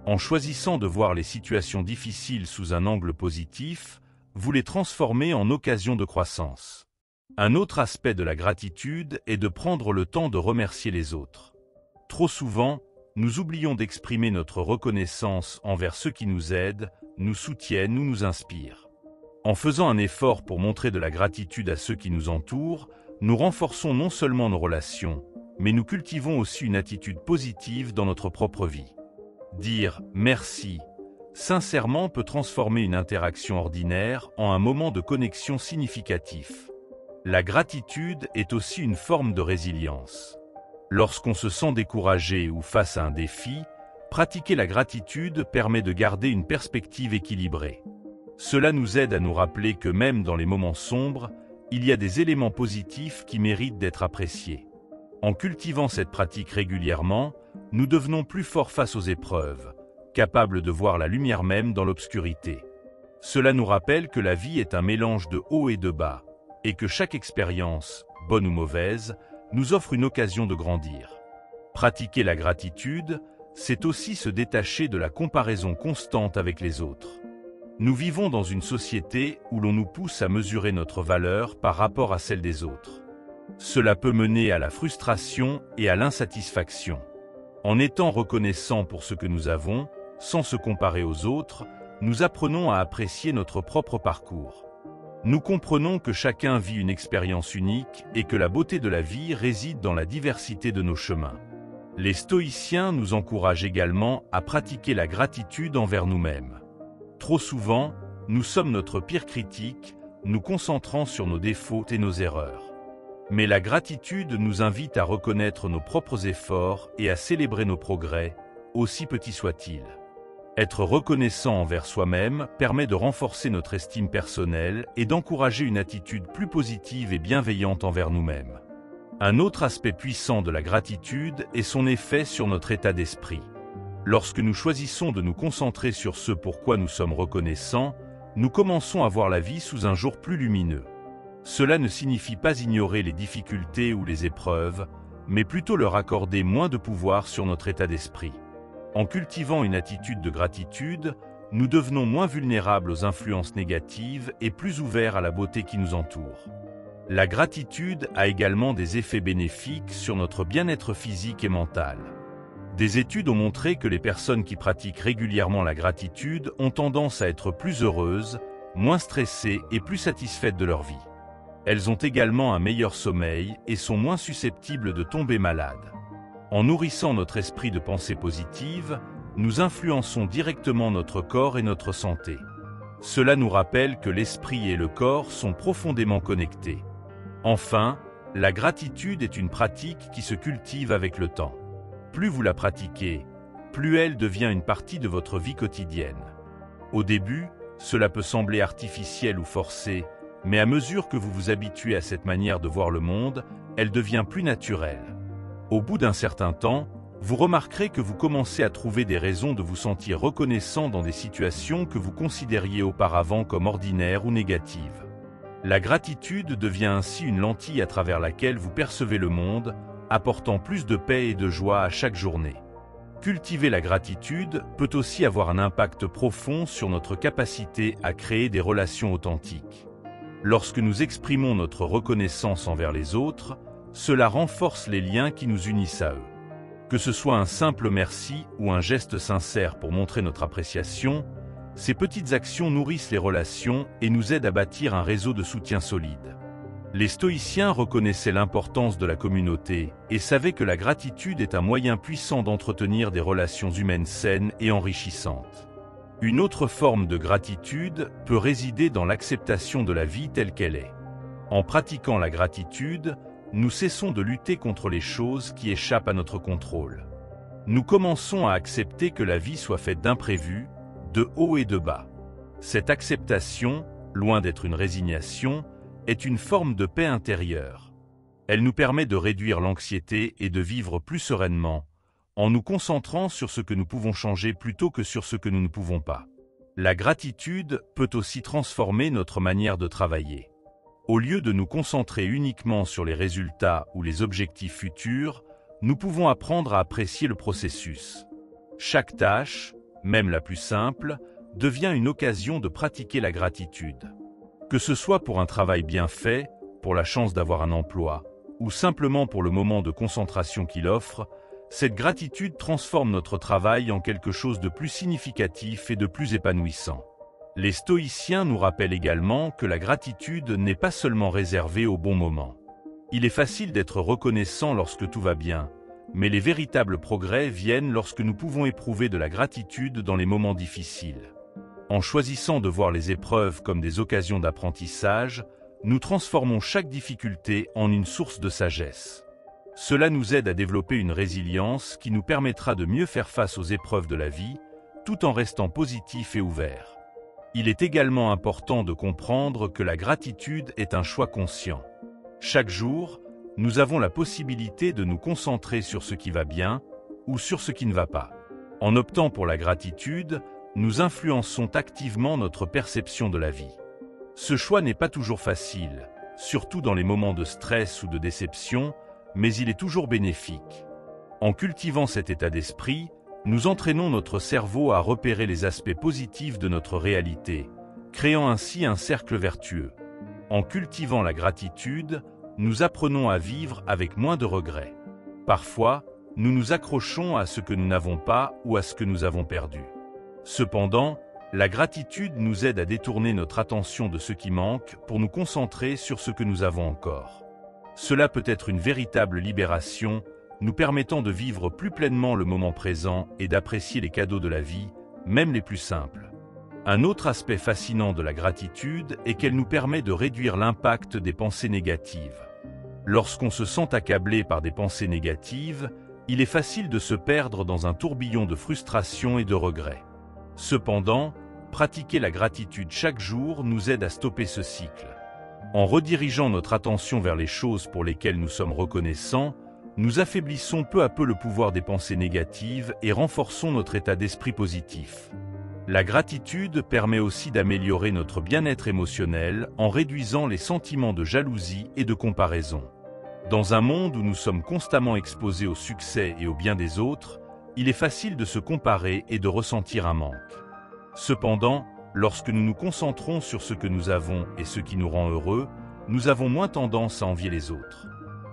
En choisissant de voir les situations difficiles sous un angle positif, vous les transformez en occasion de croissance. Un autre aspect de la gratitude est de prendre le temps de remercier les autres. Trop souvent, nous oublions d'exprimer notre reconnaissance envers ceux qui nous aident, nous soutiennent ou nous inspirent. En faisant un effort pour montrer de la gratitude à ceux qui nous entourent, nous renforçons non seulement nos relations, mais nous cultivons aussi une attitude positive dans notre propre vie. Dire « merci » sincèrement peut transformer une interaction ordinaire en un moment de connexion significatif. La gratitude est aussi une forme de résilience. Lorsqu'on se sent découragé ou face à un défi, pratiquer la gratitude permet de garder une perspective équilibrée. Cela nous aide à nous rappeler que même dans les moments sombres, il y a des éléments positifs qui méritent d'être appréciés. En cultivant cette pratique régulièrement, nous devenons plus forts face aux épreuves, capables de voir la lumière même dans l'obscurité. Cela nous rappelle que la vie est un mélange de haut et de bas, et que chaque expérience, bonne ou mauvaise, nous offre une occasion de grandir. Pratiquer la gratitude, c'est aussi se détacher de la comparaison constante avec les autres. Nous vivons dans une société où l'on nous pousse à mesurer notre valeur par rapport à celle des autres. Cela peut mener à la frustration et à l'insatisfaction. En étant reconnaissants pour ce que nous avons, sans se comparer aux autres, nous apprenons à apprécier notre propre parcours. Nous comprenons que chacun vit une expérience unique et que la beauté de la vie réside dans la diversité de nos chemins. Les stoïciens nous encouragent également à pratiquer la gratitude envers nous-mêmes. Trop souvent, nous sommes notre pire critique, nous concentrant sur nos défauts et nos erreurs. Mais la gratitude nous invite à reconnaître nos propres efforts et à célébrer nos progrès, aussi petits soient-ils. Être reconnaissant envers soi-même permet de renforcer notre estime personnelle et d'encourager une attitude plus positive et bienveillante envers nous-mêmes. Un autre aspect puissant de la gratitude est son effet sur notre état d'esprit. Lorsque nous choisissons de nous concentrer sur ce pour quoi nous sommes reconnaissants, nous commençons à voir la vie sous un jour plus lumineux. Cela ne signifie pas ignorer les difficultés ou les épreuves, mais plutôt leur accorder moins de pouvoir sur notre état d'esprit. En cultivant une attitude de gratitude, nous devenons moins vulnérables aux influences négatives et plus ouverts à la beauté qui nous entoure. La gratitude a également des effets bénéfiques sur notre bien-être physique et mental. Des études ont montré que les personnes qui pratiquent régulièrement la gratitude ont tendance à être plus heureuses, moins stressées et plus satisfaites de leur vie. Elles ont également un meilleur sommeil et sont moins susceptibles de tomber malades. En nourrissant notre esprit de pensées positives, nous influençons directement notre corps et notre santé. Cela nous rappelle que l'esprit et le corps sont profondément connectés. Enfin, la gratitude est une pratique qui se cultive avec le temps. Plus vous la pratiquez, plus elle devient une partie de votre vie quotidienne. Au début, cela peut sembler artificiel ou forcé, mais à mesure que vous vous habituez à cette manière de voir le monde, elle devient plus naturelle. Au bout d'un certain temps, vous remarquerez que vous commencez à trouver des raisons de vous sentir reconnaissant dans des situations que vous considériez auparavant comme ordinaires ou négatives. La gratitude devient ainsi une lentille à travers laquelle vous percevez le monde, apportant plus de paix et de joie à chaque journée. Cultiver la gratitude peut aussi avoir un impact profond sur notre capacité à créer des relations authentiques. Lorsque nous exprimons notre reconnaissance envers les autres, cela renforce les liens qui nous unissent à eux. Que ce soit un simple merci ou un geste sincère pour montrer notre appréciation, ces petites actions nourrissent les relations et nous aident à bâtir un réseau de soutien solide. Les stoïciens reconnaissaient l'importance de la communauté et savaient que la gratitude est un moyen puissant d'entretenir des relations humaines saines et enrichissantes. Une autre forme de gratitude peut résider dans l'acceptation de la vie telle qu'elle est. En pratiquant la gratitude, nous cessons de lutter contre les choses qui échappent à notre contrôle. Nous commençons à accepter que la vie soit faite d'imprévus, de hauts et de bas. Cette acceptation, loin d'être une résignation, est une forme de paix intérieure. Elle nous permet de réduire l'anxiété et de vivre plus sereinement, en nous concentrant sur ce que nous pouvons changer plutôt que sur ce que nous ne pouvons pas. La gratitude peut aussi transformer notre manière de travailler. Au lieu de nous concentrer uniquement sur les résultats ou les objectifs futurs, nous pouvons apprendre à apprécier le processus. Chaque tâche, même la plus simple, devient une occasion de pratiquer la gratitude. Que ce soit pour un travail bien fait, pour la chance d'avoir un emploi, ou simplement pour le moment de concentration qu'il offre, cette gratitude transforme notre travail en quelque chose de plus significatif et de plus épanouissant. Les stoïciens nous rappellent également que la gratitude n'est pas seulement réservée au bon moment. Il est facile d'être reconnaissant lorsque tout va bien, mais les véritables progrès viennent lorsque nous pouvons éprouver de la gratitude dans les moments difficiles. En choisissant de voir les épreuves comme des occasions d'apprentissage, nous transformons chaque difficulté en une source de sagesse. Cela nous aide à développer une résilience qui nous permettra de mieux faire face aux épreuves de la vie, tout en restant positif et ouvert. Il est également important de comprendre que la gratitude est un choix conscient. Chaque jour, nous avons la possibilité de nous concentrer sur ce qui va bien ou sur ce qui ne va pas. En optant pour la gratitude, nous influençons activement notre perception de la vie. Ce choix n'est pas toujours facile, surtout dans les moments de stress ou de déception, mais il est toujours bénéfique. En cultivant cet état d'esprit, nous entraînons notre cerveau à repérer les aspects positifs de notre réalité, créant ainsi un cercle vertueux. En cultivant la gratitude, nous apprenons à vivre avec moins de regrets. Parfois, nous nous accrochons à ce que nous n'avons pas ou à ce que nous avons perdu. Cependant, la gratitude nous aide à détourner notre attention de ce qui manque pour nous concentrer sur ce que nous avons encore. Cela peut être une véritable libération, nous permettant de vivre plus pleinement le moment présent et d'apprécier les cadeaux de la vie, même les plus simples. Un autre aspect fascinant de la gratitude est qu'elle nous permet de réduire l'impact des pensées négatives. Lorsqu'on se sent accablé par des pensées négatives, il est facile de se perdre dans un tourbillon de frustration et de regrets. Cependant, pratiquer la gratitude chaque jour nous aide à stopper ce cycle. En redirigeant notre attention vers les choses pour lesquelles nous sommes reconnaissants, nous affaiblissons peu à peu le pouvoir des pensées négatives et renforçons notre état d'esprit positif. La gratitude permet aussi d'améliorer notre bien-être émotionnel en réduisant les sentiments de jalousie et de comparaison. Dans un monde où nous sommes constamment exposés au succès et au bien des autres, il est facile de se comparer et de ressentir un manque. Cependant, lorsque nous nous concentrons sur ce que nous avons et ce qui nous rend heureux, nous avons moins tendance à envier les autres.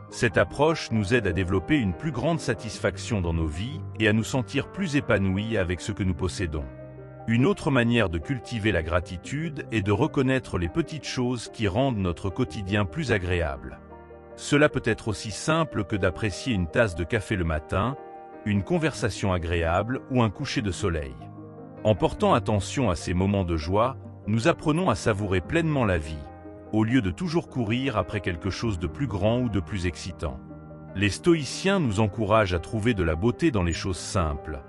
Cette approche nous aide à développer une plus grande satisfaction dans nos vies et à nous sentir plus épanouis avec ce que nous possédons. Une autre manière de cultiver la gratitude est de reconnaître les petites choses qui rendent notre quotidien plus agréable. Cela peut être aussi simple que d'apprécier une tasse de café le matin, une conversation agréable ou un coucher de soleil. En portant attention à ces moments de joie, nous apprenons à savourer pleinement la vie, au lieu de toujours courir après quelque chose de plus grand ou de plus excitant. Les stoïciens nous encouragent à trouver de la beauté dans les choses simples,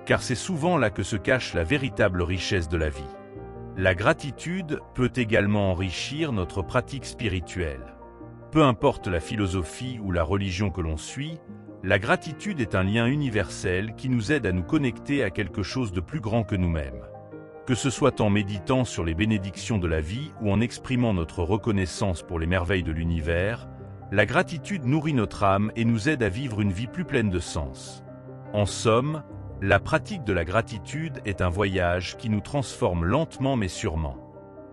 car c'est souvent là que se cache la véritable richesse de la vie. La gratitude peut également enrichir notre pratique spirituelle. Peu importe la philosophie ou la religion que l'on suit, la gratitude est un lien universel qui nous aide à nous connecter à quelque chose de plus grand que nous-mêmes. Que ce soit en méditant sur les bénédictions de la vie ou en exprimant notre reconnaissance pour les merveilles de l'univers, la gratitude nourrit notre âme et nous aide à vivre une vie plus pleine de sens. En somme, la pratique de la gratitude est un voyage qui nous transforme lentement mais sûrement.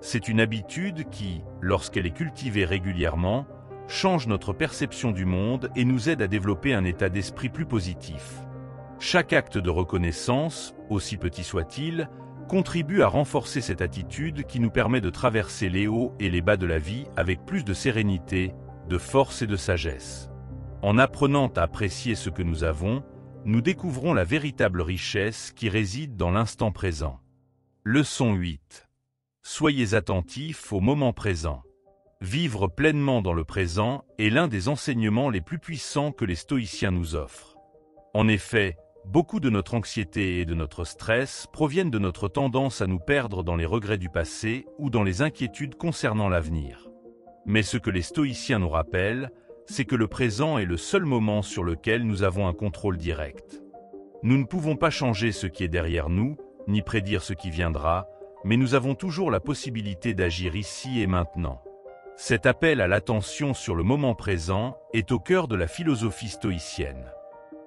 C'est une habitude qui, lorsqu'elle est cultivée régulièrement, change notre perception du monde et nous aide à développer un état d'esprit plus positif. Chaque acte de reconnaissance, aussi petit soit-il, contribue à renforcer cette attitude qui nous permet de traverser les hauts et les bas de la vie avec plus de sérénité, de force et de sagesse. En apprenant à apprécier ce que nous avons, nous découvrons la véritable richesse qui réside dans l'instant présent. Leçon 8. Soyez attentifs au moment présent. Vivre pleinement dans le présent est l'un des enseignements les plus puissants que les stoïciens nous offrent. En effet, beaucoup de notre anxiété et de notre stress proviennent de notre tendance à nous perdre dans les regrets du passé ou dans les inquiétudes concernant l'avenir. Mais ce que les stoïciens nous rappellent, c'est que le présent est le seul moment sur lequel nous avons un contrôle direct. Nous ne pouvons pas changer ce qui est derrière nous, ni prédire ce qui viendra, mais nous avons toujours la possibilité d'agir ici et maintenant. Cet appel à l'attention sur le moment présent est au cœur de la philosophie stoïcienne.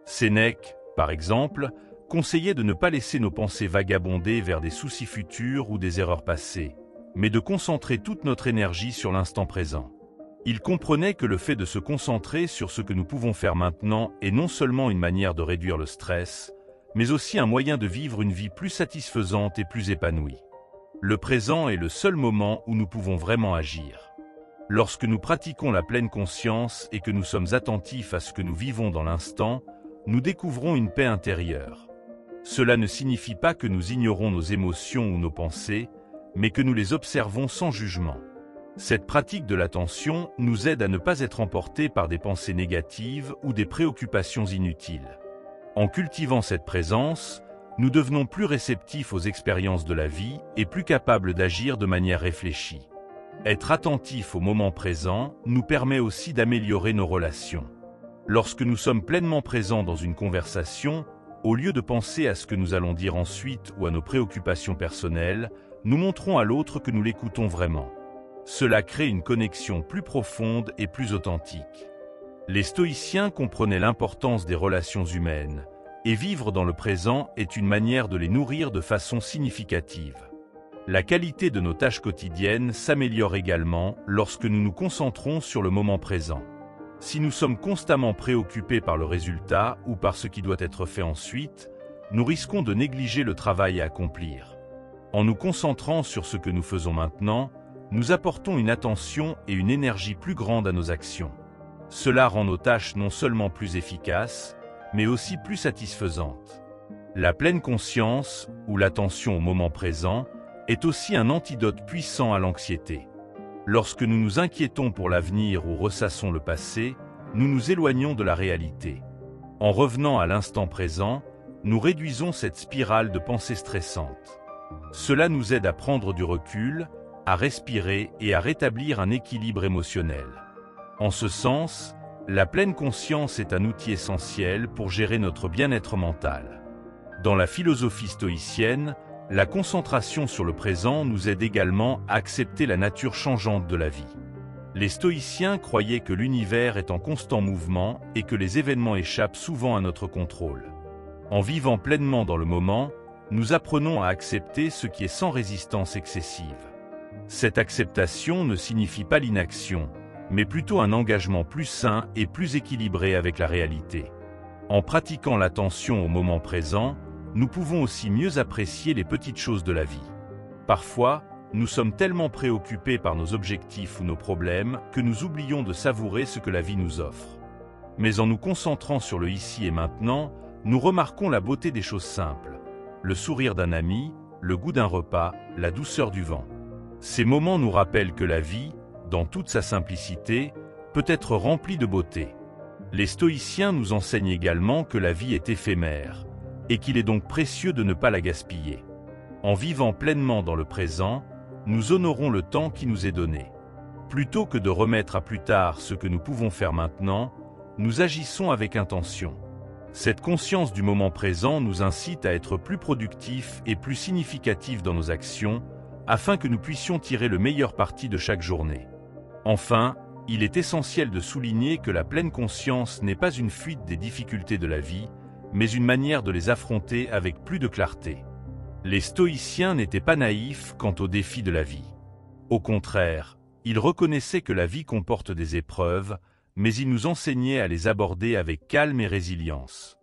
Sénèque, par exemple, conseillait de ne pas laisser nos pensées vagabonder vers des soucis futurs ou des erreurs passées, mais de concentrer toute notre énergie sur l'instant présent. Il comprenait que le fait de se concentrer sur ce que nous pouvons faire maintenant est non seulement une manière de réduire le stress, mais aussi un moyen de vivre une vie plus satisfaisante et plus épanouie. Le présent est le seul moment où nous pouvons vraiment agir. Lorsque nous pratiquons la pleine conscience et que nous sommes attentifs à ce que nous vivons dans l'instant, nous découvrons une paix intérieure. Cela ne signifie pas que nous ignorons nos émotions ou nos pensées, mais que nous les observons sans jugement. Cette pratique de l'attention nous aide à ne pas être emportés par des pensées négatives ou des préoccupations inutiles. En cultivant cette présence, nous devenons plus réceptifs aux expériences de la vie et plus capables d'agir de manière réfléchie. Être attentif au moment présent nous permet aussi d'améliorer nos relations. Lorsque nous sommes pleinement présents dans une conversation, au lieu de penser à ce que nous allons dire ensuite ou à nos préoccupations personnelles, nous montrons à l'autre que nous l'écoutons vraiment. Cela crée une connexion plus profonde et plus authentique. Les stoïciens comprenaient l'importance des relations humaines, et vivre dans le présent est une manière de les nourrir de façon significative. La qualité de nos tâches quotidiennes s'améliore également lorsque nous nous concentrons sur le moment présent. Si nous sommes constamment préoccupés par le résultat ou par ce qui doit être fait ensuite, nous risquons de négliger le travail à accomplir. En nous concentrant sur ce que nous faisons maintenant, nous apportons une attention et une énergie plus grande à nos actions. Cela rend nos tâches non seulement plus efficaces, mais aussi plus satisfaisantes. La pleine conscience, ou l'attention au moment présent, est aussi un antidote puissant à l'anxiété. Lorsque nous nous inquiétons pour l'avenir ou ressassons le passé, nous nous éloignons de la réalité. En revenant à l'instant présent, nous réduisons cette spirale de pensées stressantes. Cela nous aide à prendre du recul, à respirer et à rétablir un équilibre émotionnel. En ce sens, la pleine conscience est un outil essentiel pour gérer notre bien-être mental. Dans la philosophie stoïcienne, la concentration sur le présent nous aide également à accepter la nature changeante de la vie. Les stoïciens croyaient que l'univers est en constant mouvement et que les événements échappent souvent à notre contrôle. En vivant pleinement dans le moment, nous apprenons à accepter ce qui est sans résistance excessive. Cette acceptation ne signifie pas l'inaction, mais plutôt un engagement plus sain et plus équilibré avec la réalité. En pratiquant l'attention au moment présent, nous pouvons aussi mieux apprécier les petites choses de la vie. Parfois, nous sommes tellement préoccupés par nos objectifs ou nos problèmes que nous oublions de savourer ce que la vie nous offre. Mais en nous concentrant sur le ici et maintenant, nous remarquons la beauté des choses simples. Le sourire d'un ami, le goût d'un repas, la douceur du vent. Ces moments nous rappellent que la vie, dans toute sa simplicité, peut être remplie de beauté. Les stoïciens nous enseignent également que la vie est éphémère, et qu'il est donc précieux de ne pas la gaspiller. En vivant pleinement dans le présent, nous honorons le temps qui nous est donné. Plutôt que de remettre à plus tard ce que nous pouvons faire maintenant, nous agissons avec intention. Cette conscience du moment présent nous incite à être plus productifs et plus significatifs dans nos actions, afin que nous puissions tirer le meilleur parti de chaque journée. Enfin, il est essentiel de souligner que la pleine conscience n'est pas une fuite des difficultés de la vie, mais une manière de les affronter avec plus de clarté. Les stoïciens n'étaient pas naïfs quant aux défis de la vie. Au contraire, ils reconnaissaient que la vie comporte des épreuves, mais ils nous enseignaient à les aborder avec calme et résilience.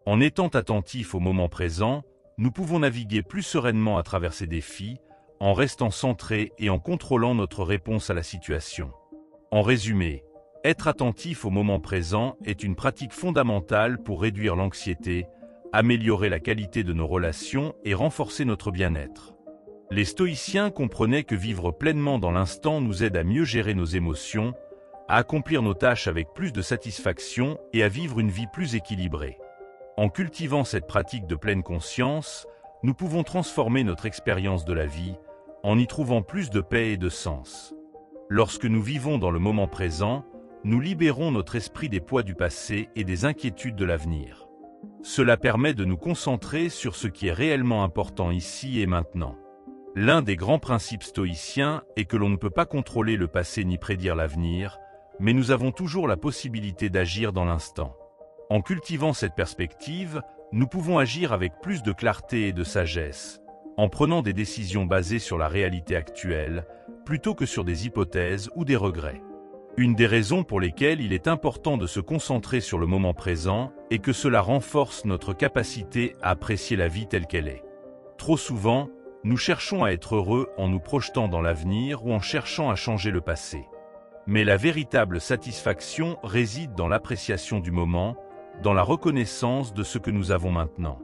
En étant attentifs au moment présent, nous pouvons naviguer plus sereinement à travers ces défis, en restant centrés et en contrôlant notre réponse à la situation. En résumé, être attentif au moment présent est une pratique fondamentale pour réduire l'anxiété, améliorer la qualité de nos relations et renforcer notre bien-être. Les stoïciens comprenaient que vivre pleinement dans l'instant nous aide à mieux gérer nos émotions, à accomplir nos tâches avec plus de satisfaction et à vivre une vie plus équilibrée. En cultivant cette pratique de pleine conscience, nous pouvons transformer notre expérience de la vie, en y trouvant plus de paix et de sens. Lorsque nous vivons dans le moment présent, nous libérons notre esprit des poids du passé et des inquiétudes de l'avenir. Cela permet de nous concentrer sur ce qui est réellement important ici et maintenant. L'un des grands principes stoïciens est que l'on ne peut pas contrôler le passé ni prédire l'avenir, mais nous avons toujours la possibilité d'agir dans l'instant. En cultivant cette perspective, nous pouvons agir avec plus de clarté et de sagesse, en prenant des décisions basées sur la réalité actuelle, plutôt que sur des hypothèses ou des regrets. Une des raisons pour lesquelles il est important de se concentrer sur le moment présent est que cela renforce notre capacité à apprécier la vie telle qu'elle est. Trop souvent, nous cherchons à être heureux en nous projetant dans l'avenir ou en cherchant à changer le passé. Mais la véritable satisfaction réside dans l'appréciation du moment, dans la reconnaissance de ce que nous avons maintenant.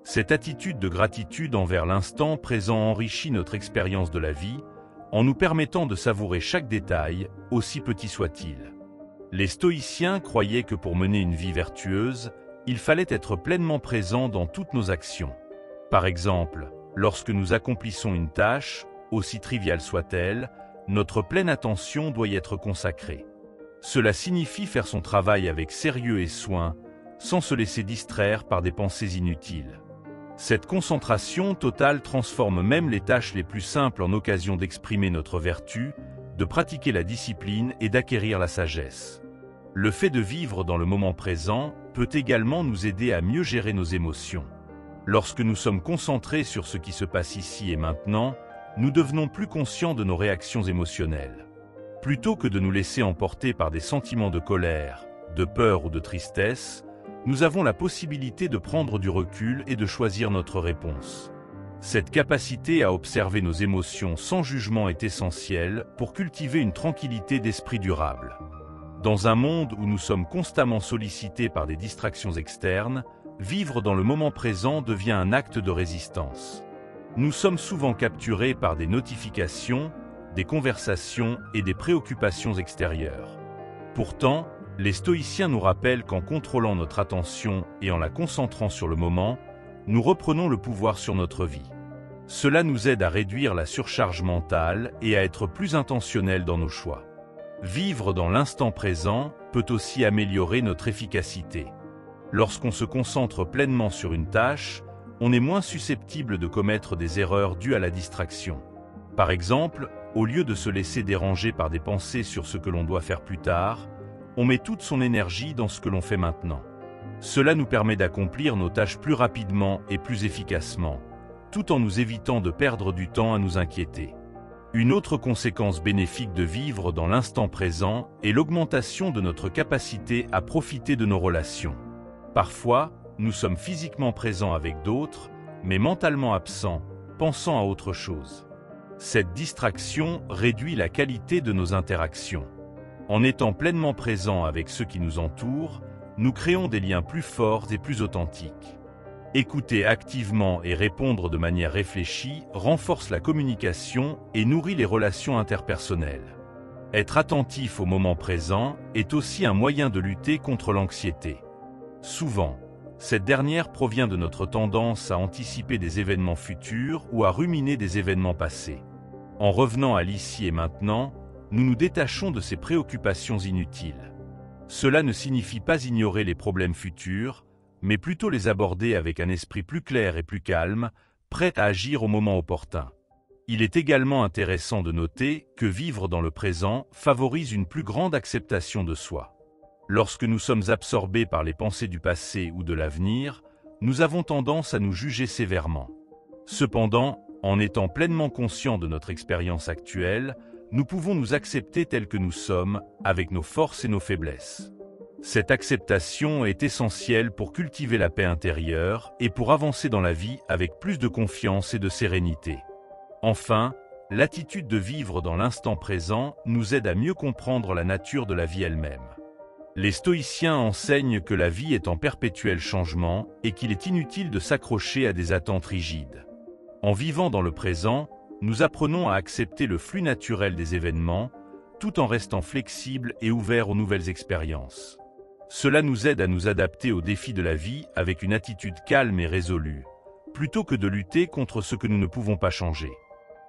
Cette attitude de gratitude envers l'instant présent enrichit notre expérience de la vie, en nous permettant de savourer chaque détail, aussi petit soit-il. Les stoïciens croyaient que pour mener une vie vertueuse, il fallait être pleinement présent dans toutes nos actions. Par exemple, lorsque nous accomplissons une tâche, aussi triviale soit-elle, notre pleine attention doit y être consacrée. Cela signifie faire son travail avec sérieux et soin, sans se laisser distraire par des pensées inutiles. Cette concentration totale transforme même les tâches les plus simples en occasion d'exprimer notre vertu, de pratiquer la discipline et d'acquérir la sagesse. Le fait de vivre dans le moment présent peut également nous aider à mieux gérer nos émotions. Lorsque nous sommes concentrés sur ce qui se passe ici et maintenant, nous devenons plus conscients de nos réactions émotionnelles. Plutôt que de nous laisser emporter par des sentiments de colère, de peur ou de tristesse, nous avons la possibilité de prendre du recul et de choisir notre réponse. Cette capacité à observer nos émotions sans jugement est essentielle pour cultiver une tranquillité d'esprit durable. Dans un monde où nous sommes constamment sollicités par des distractions externes, vivre dans le moment présent devient un acte de résistance. Nous sommes souvent capturés par des notifications, des conversations et des préoccupations extérieures. Pourtant, les stoïciens nous rappellent qu'en contrôlant notre attention et en la concentrant sur le moment, nous reprenons le pouvoir sur notre vie. Cela nous aide à réduire la surcharge mentale et à être plus intentionnels dans nos choix. Vivre dans l'instant présent peut aussi améliorer notre efficacité. Lorsqu'on se concentre pleinement sur une tâche, on est moins susceptible de commettre des erreurs dues à la distraction. Par exemple, au lieu de se laisser déranger par des pensées sur ce que l'on doit faire plus tard, on met toute son énergie dans ce que l'on fait maintenant. Cela nous permet d'accomplir nos tâches plus rapidement et plus efficacement, tout en nous évitant de perdre du temps à nous inquiéter. Une autre conséquence bénéfique de vivre dans l'instant présent est l'augmentation de notre capacité à profiter de nos relations. Parfois, nous sommes physiquement présents avec d'autres, mais mentalement absents, pensant à autre chose. Cette distraction réduit la qualité de nos interactions. En étant pleinement présents avec ceux qui nous entourent, nous créons des liens plus forts et plus authentiques. Écouter activement et répondre de manière réfléchie renforce la communication et nourrit les relations interpersonnelles. Être attentif au moment présent est aussi un moyen de lutter contre l'anxiété. Souvent, cette dernière provient de notre tendance à anticiper des événements futurs ou à ruminer des événements passés. En revenant à l'ici et maintenant, nous nous détachons de ces préoccupations inutiles. Cela ne signifie pas ignorer les problèmes futurs, mais plutôt les aborder avec un esprit plus clair et plus calme, prêt à agir au moment opportun. Il est également intéressant de noter que vivre dans le présent favorise une plus grande acceptation de soi. Lorsque nous sommes absorbés par les pensées du passé ou de l'avenir, nous avons tendance à nous juger sévèrement. Cependant, en étant pleinement conscients de notre expérience actuelle, nous pouvons nous accepter tels que nous sommes, avec nos forces et nos faiblesses. Cette acceptation est essentielle pour cultiver la paix intérieure et pour avancer dans la vie avec plus de confiance et de sérénité. Enfin, l'attitude de vivre dans l'instant présent nous aide à mieux comprendre la nature de la vie elle-même. Les stoïciens enseignent que la vie est en perpétuel changement et qu'il est inutile de s'accrocher à des attentes rigides. En vivant dans le présent, nous apprenons à accepter le flux naturel des événements, tout en restant flexibles et ouverts aux nouvelles expériences. Cela nous aide à nous adapter aux défis de la vie avec une attitude calme et résolue, plutôt que de lutter contre ce que nous ne pouvons pas changer.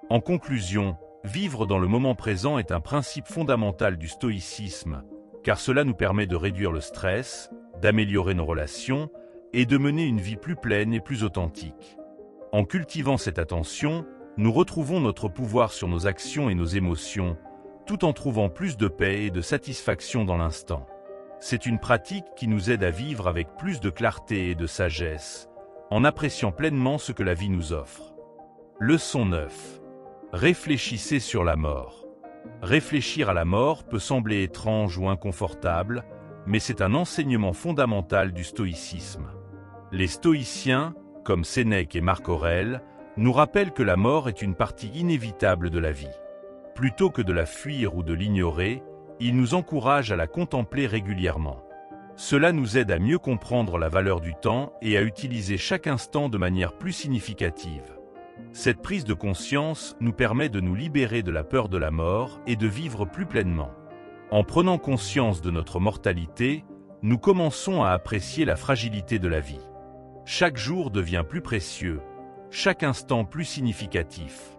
En conclusion, vivre dans le moment présent est un principe fondamental du stoïcisme, car cela nous permet de réduire le stress, d'améliorer nos relations et de mener une vie plus pleine et plus authentique. En cultivant cette attention, nous retrouvons notre pouvoir sur nos actions et nos émotions, tout en trouvant plus de paix et de satisfaction dans l'instant. C'est une pratique qui nous aide à vivre avec plus de clarté et de sagesse, en appréciant pleinement ce que la vie nous offre. Leçon 9. Réfléchissez sur la mort. Réfléchir à la mort peut sembler étrange ou inconfortable, mais c'est un enseignement fondamental du stoïcisme. Les stoïciens, comme Sénèque et Marc Aurèle, nous rappellent que la mort est une partie inévitable de la vie. Plutôt que de la fuir ou de l'ignorer, ils nous encouragent à la contempler régulièrement. Cela nous aide à mieux comprendre la valeur du temps et à utiliser chaque instant de manière plus significative. Cette prise de conscience nous permet de nous libérer de la peur de la mort et de vivre plus pleinement. En prenant conscience de notre mortalité, nous commençons à apprécier la fragilité de la vie. Chaque jour devient plus précieux, chaque instant plus significatif.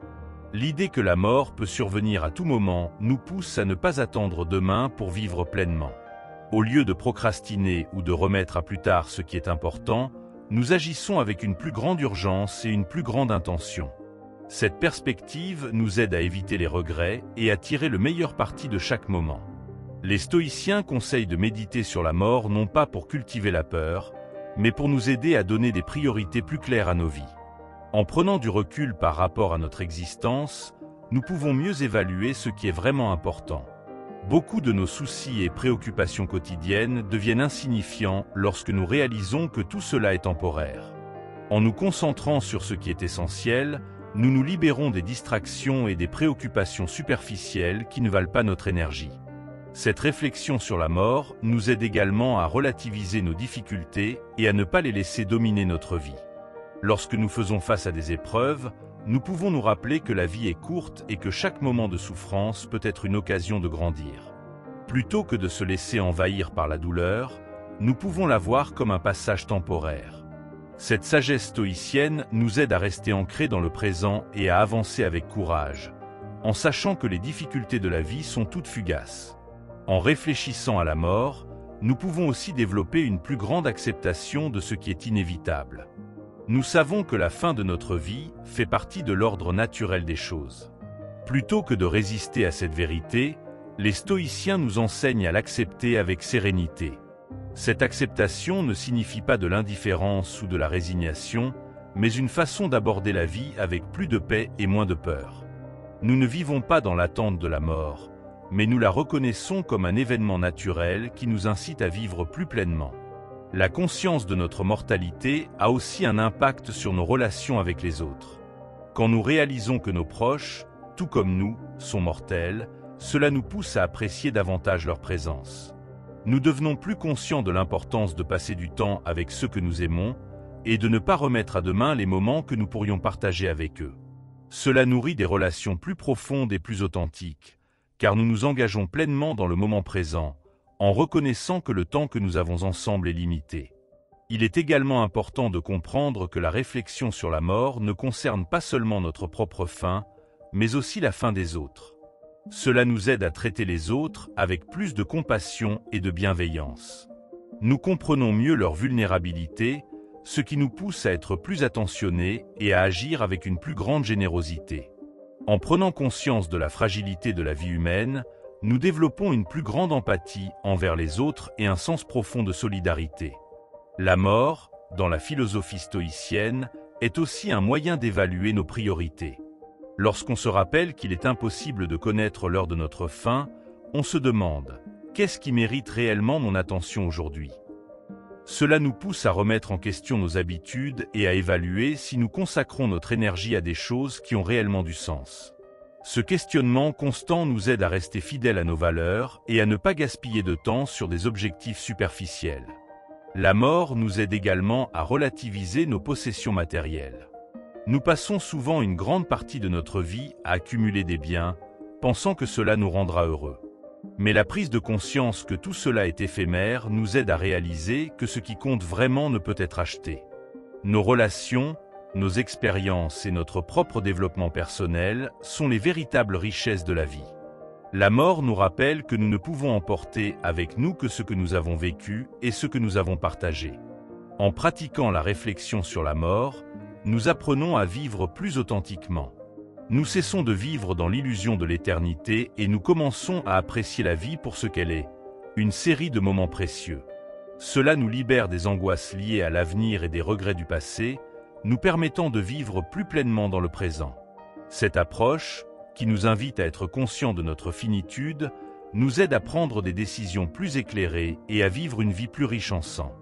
L'idée que la mort peut survenir à tout moment nous pousse à ne pas attendre demain pour vivre pleinement. Au lieu de procrastiner ou de remettre à plus tard ce qui est important, nous agissons avec une plus grande urgence et une plus grande intention. Cette perspective nous aide à éviter les regrets et à tirer le meilleur parti de chaque moment. Les stoïciens conseillent de méditer sur la mort non pas pour cultiver la peur, mais pour nous aider à donner des priorités plus claires à nos vies. En prenant du recul par rapport à notre existence, nous pouvons mieux évaluer ce qui est vraiment important. Beaucoup de nos soucis et préoccupations quotidiennes deviennent insignifiants lorsque nous réalisons que tout cela est temporaire. En nous concentrant sur ce qui est essentiel, nous nous libérons des distractions et des préoccupations superficielles qui ne valent pas notre énergie. Cette réflexion sur la mort nous aide également à relativiser nos difficultés et à ne pas les laisser dominer notre vie. Lorsque nous faisons face à des épreuves, nous pouvons nous rappeler que la vie est courte et que chaque moment de souffrance peut être une occasion de grandir. Plutôt que de se laisser envahir par la douleur, nous pouvons la voir comme un passage temporaire. Cette sagesse stoïcienne nous aide à rester ancrés dans le présent et à avancer avec courage, en sachant que les difficultés de la vie sont toutes fugaces. En réfléchissant à la mort, nous pouvons aussi développer une plus grande acceptation de ce qui est inévitable. Nous savons que la fin de notre vie fait partie de l'ordre naturel des choses. Plutôt que de résister à cette vérité, les stoïciens nous enseignent à l'accepter avec sérénité. Cette acceptation ne signifie pas de l'indifférence ou de la résignation, mais une façon d'aborder la vie avec plus de paix et moins de peur. Nous ne vivons pas dans l'attente de la mort, mais nous la reconnaissons comme un événement naturel qui nous incite à vivre plus pleinement. La conscience de notre mortalité a aussi un impact sur nos relations avec les autres. Quand nous réalisons que nos proches, tout comme nous, sont mortels, cela nous pousse à apprécier davantage leur présence. Nous devenons plus conscients de l'importance de passer du temps avec ceux que nous aimons et de ne pas remettre à demain les moments que nous pourrions partager avec eux. Cela nourrit des relations plus profondes et plus authentiques, car nous nous engageons pleinement dans le moment présent, en reconnaissant que le temps que nous avons ensemble est limité. Il est également important de comprendre que la réflexion sur la mort ne concerne pas seulement notre propre fin, mais aussi la fin des autres. Cela nous aide à traiter les autres avec plus de compassion et de bienveillance. Nous comprenons mieux leur vulnérabilité, ce qui nous pousse à être plus attentionnés et à agir avec une plus grande générosité. En prenant conscience de la fragilité de la vie humaine, nous développons une plus grande empathie envers les autres et un sens profond de solidarité. La mort, dans la philosophie stoïcienne, est aussi un moyen d'évaluer nos priorités. Lorsqu'on se rappelle qu'il est impossible de connaître l'heure de notre fin, on se demande « Qu'est-ce qui mérite réellement mon attention aujourd'hui ?» Cela nous pousse à remettre en question nos habitudes et à évaluer si nous consacrons notre énergie à des choses qui ont réellement du sens. Ce questionnement constant nous aide à rester fidèles à nos valeurs et à ne pas gaspiller de temps sur des objectifs superficiels. La mort nous aide également à relativiser nos possessions matérielles. Nous passons souvent une grande partie de notre vie à accumuler des biens, pensant que cela nous rendra heureux. Mais la prise de conscience que tout cela est éphémère nous aide à réaliser que ce qui compte vraiment ne peut être acheté. Nos relations, nos expériences et notre propre développement personnel sont les véritables richesses de la vie. La mort nous rappelle que nous ne pouvons emporter avec nous que ce que nous avons vécu et ce que nous avons partagé. En pratiquant la réflexion sur la mort, nous apprenons à vivre plus authentiquement. Nous cessons de vivre dans l'illusion de l'éternité et nous commençons à apprécier la vie pour ce qu'elle est, une série de moments précieux. Cela nous libère des angoisses liées à l'avenir et des regrets du passé, nous permettant de vivre plus pleinement dans le présent. Cette approche, qui nous invite à être conscients de notre finitude, nous aide à prendre des décisions plus éclairées et à vivre une vie plus riche en sens.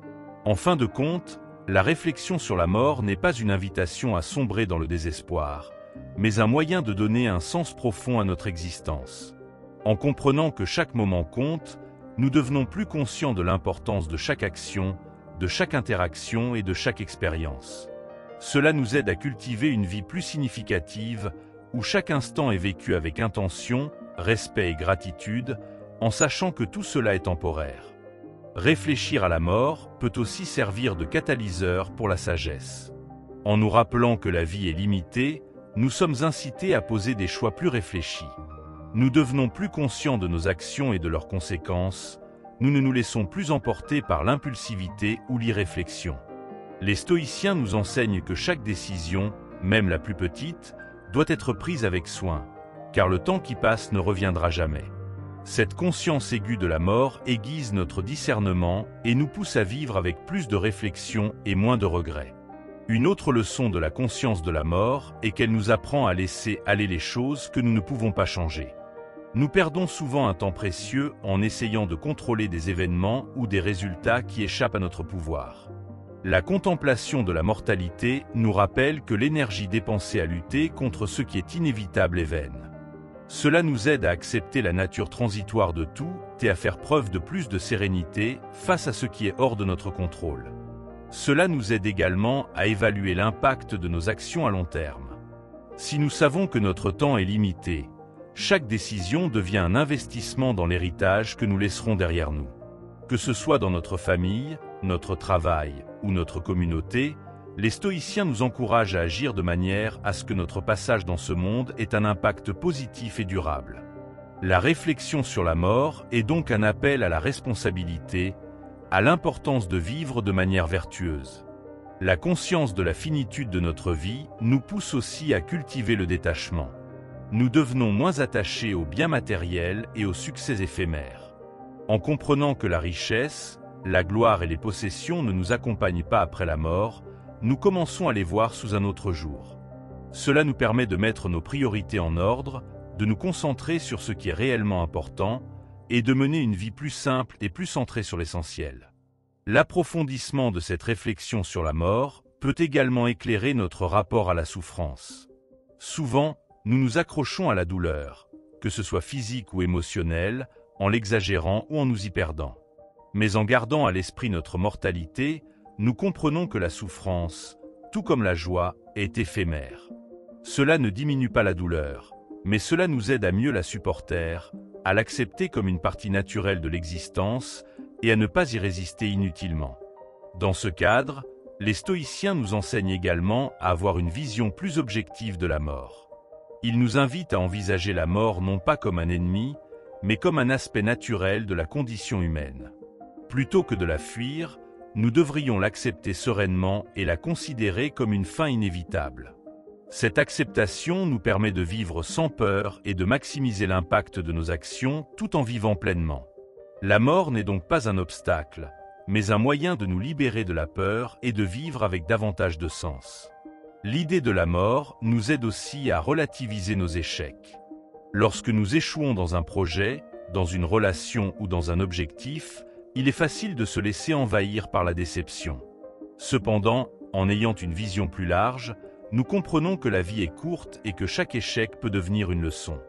En fin de compte, la réflexion sur la mort n'est pas une invitation à sombrer dans le désespoir, mais un moyen de donner un sens profond à notre existence. En comprenant que chaque moment compte, nous devenons plus conscients de l'importance de chaque action, de chaque interaction et de chaque expérience. Cela nous aide à cultiver une vie plus significative, où chaque instant est vécu avec intention, respect et gratitude, en sachant que tout cela est temporaire. Réfléchir à la mort peut aussi servir de catalyseur pour la sagesse. En nous rappelant que la vie est limitée, nous sommes incités à poser des choix plus réfléchis. Nous devenons plus conscients de nos actions et de leurs conséquences, nous ne nous laissons plus emporter par l'impulsivité ou l'irréflexion. Les stoïciens nous enseignent que chaque décision, même la plus petite, doit être prise avec soin, car le temps qui passe ne reviendra jamais. Cette conscience aiguë de la mort aiguise notre discernement et nous pousse à vivre avec plus de réflexion et moins de regrets. Une autre leçon de la conscience de la mort est qu'elle nous apprend à laisser aller les choses que nous ne pouvons pas changer. Nous perdons souvent un temps précieux en essayant de contrôler des événements ou des résultats qui échappent à notre pouvoir. La contemplation de la mortalité nous rappelle que l'énergie dépensée à lutter contre ce qui est inévitable est vaine. Cela nous aide à accepter la nature transitoire de tout et à faire preuve de plus de sérénité face à ce qui est hors de notre contrôle. Cela nous aide également à évaluer l'impact de nos actions à long terme. Si nous savons que notre temps est limité, chaque décision devient un investissement dans l'héritage que nous laisserons derrière nous. Que ce soit dans notre famille, notre travail ou notre communauté, les stoïciens nous encouragent à agir de manière à ce que notre passage dans ce monde ait un impact positif et durable. La réflexion sur la mort est donc un appel à la responsabilité, à l'importance de vivre de manière vertueuse. La conscience de la finitude de notre vie nous pousse aussi à cultiver le détachement. Nous devenons moins attachés aux biens matériels et aux succès éphémères. En comprenant que la richesse, la gloire et les possessions ne nous accompagnent pas après la mort, nous commençons à les voir sous un autre jour. Cela nous permet de mettre nos priorités en ordre, de nous concentrer sur ce qui est réellement important et de mener une vie plus simple et plus centrée sur l'essentiel. L'approfondissement de cette réflexion sur la mort peut également éclairer notre rapport à la souffrance. Souvent, nous nous accrochons à la douleur, que ce soit physique ou émotionnelle, en l'exagérant ou en nous y perdant. Mais en gardant à l'esprit notre mortalité, nous comprenons que la souffrance, tout comme la joie, est éphémère. Cela ne diminue pas la douleur, mais cela nous aide à mieux la supporter, à l'accepter comme une partie naturelle de l'existence et à ne pas y résister inutilement. Dans ce cadre, les stoïciens nous enseignent également à avoir une vision plus objective de la mort. Ils nous invitent à envisager la mort non pas comme un ennemi, mais comme un aspect naturel de la condition humaine. Plutôt que de la fuir, nous devrions l'accepter sereinement et la considérer comme une fin inévitable. Cette acceptation nous permet de vivre sans peur et de maximiser l'impact de nos actions tout en vivant pleinement. La mort n'est donc pas un obstacle, mais un moyen de nous libérer de la peur et de vivre avec davantage de sens. L'idée de la mort nous aide aussi à relativiser nos échecs. Lorsque nous échouons dans un projet, dans une relation ou dans un objectif, il est facile de se laisser envahir par la déception. Cependant, en ayant une vision plus large, nous comprenons que la vie est courte et que chaque échec peut devenir une leçon.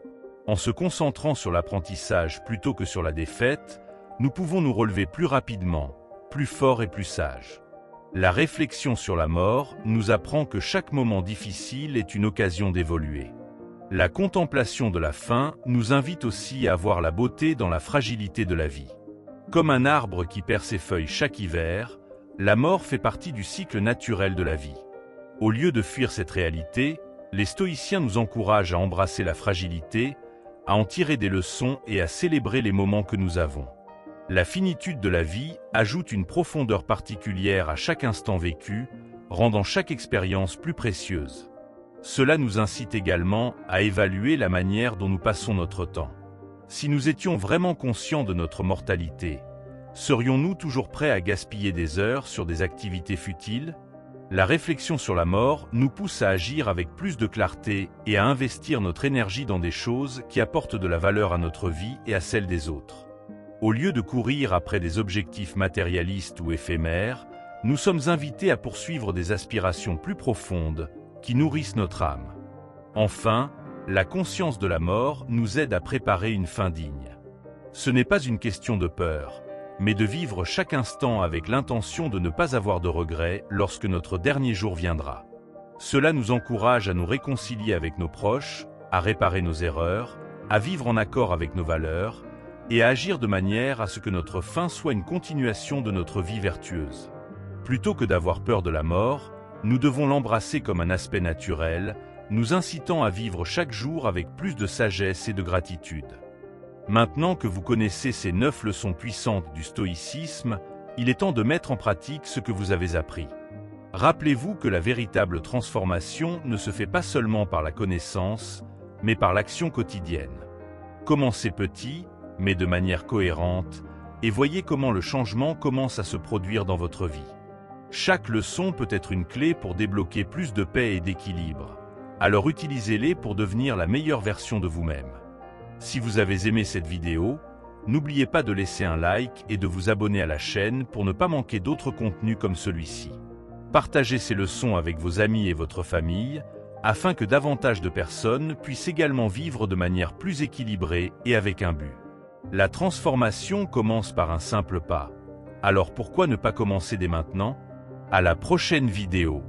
En se concentrant sur l'apprentissage plutôt que sur la défaite, nous pouvons nous relever plus rapidement, plus forts et plus sages. La réflexion sur la mort nous apprend que chaque moment difficile est une occasion d'évoluer. La contemplation de la fin nous invite aussi à voir la beauté dans la fragilité de la vie. Comme un arbre qui perd ses feuilles chaque hiver, la mort fait partie du cycle naturel de la vie. Au lieu de fuir cette réalité, les stoïciens nous encouragent à embrasser la fragilité, à en tirer des leçons et à célébrer les moments que nous avons. La finitude de la vie ajoute une profondeur particulière à chaque instant vécu, rendant chaque expérience plus précieuse. Cela nous incite également à évaluer la manière dont nous passons notre temps. Si nous étions vraiment conscients de notre mortalité, serions-nous toujours prêts à gaspiller des heures sur des activités futiles ? La réflexion sur la mort nous pousse à agir avec plus de clarté et à investir notre énergie dans des choses qui apportent de la valeur à notre vie et à celle des autres. Au lieu de courir après des objectifs matérialistes ou éphémères, nous sommes invités à poursuivre des aspirations plus profondes qui nourrissent notre âme. Enfin, la conscience de la mort nous aide à préparer une fin digne. Ce n'est pas une question de peur, mais de vivre chaque instant avec l'intention de ne pas avoir de regrets lorsque notre dernier jour viendra. Cela nous encourage à nous réconcilier avec nos proches, à réparer nos erreurs, à vivre en accord avec nos valeurs et à agir de manière à ce que notre fin soit une continuation de notre vie vertueuse. Plutôt que d'avoir peur de la mort, nous devons l'embrasser comme un aspect naturel, nous incitant à vivre chaque jour avec plus de sagesse et de gratitude. Maintenant que vous connaissez ces 9 leçons puissantes du stoïcisme, il est temps de mettre en pratique ce que vous avez appris. Rappelez-vous que la véritable transformation ne se fait pas seulement par la connaissance, mais par l'action quotidienne. Commencez petit, mais de manière cohérente, et voyez comment le changement commence à se produire dans votre vie. Chaque leçon peut être une clé pour débloquer plus de paix et d'équilibre. Alors utilisez-les pour devenir la meilleure version de vous-même. Si vous avez aimé cette vidéo, n'oubliez pas de laisser un like et de vous abonner à la chaîne pour ne pas manquer d'autres contenus comme celui-ci. Partagez ces leçons avec vos amis et votre famille, afin que davantage de personnes puissent également vivre de manière plus équilibrée et avec un but. La transformation commence par un simple pas. Alors pourquoi ne pas commencer dès maintenant ? À la prochaine vidéo.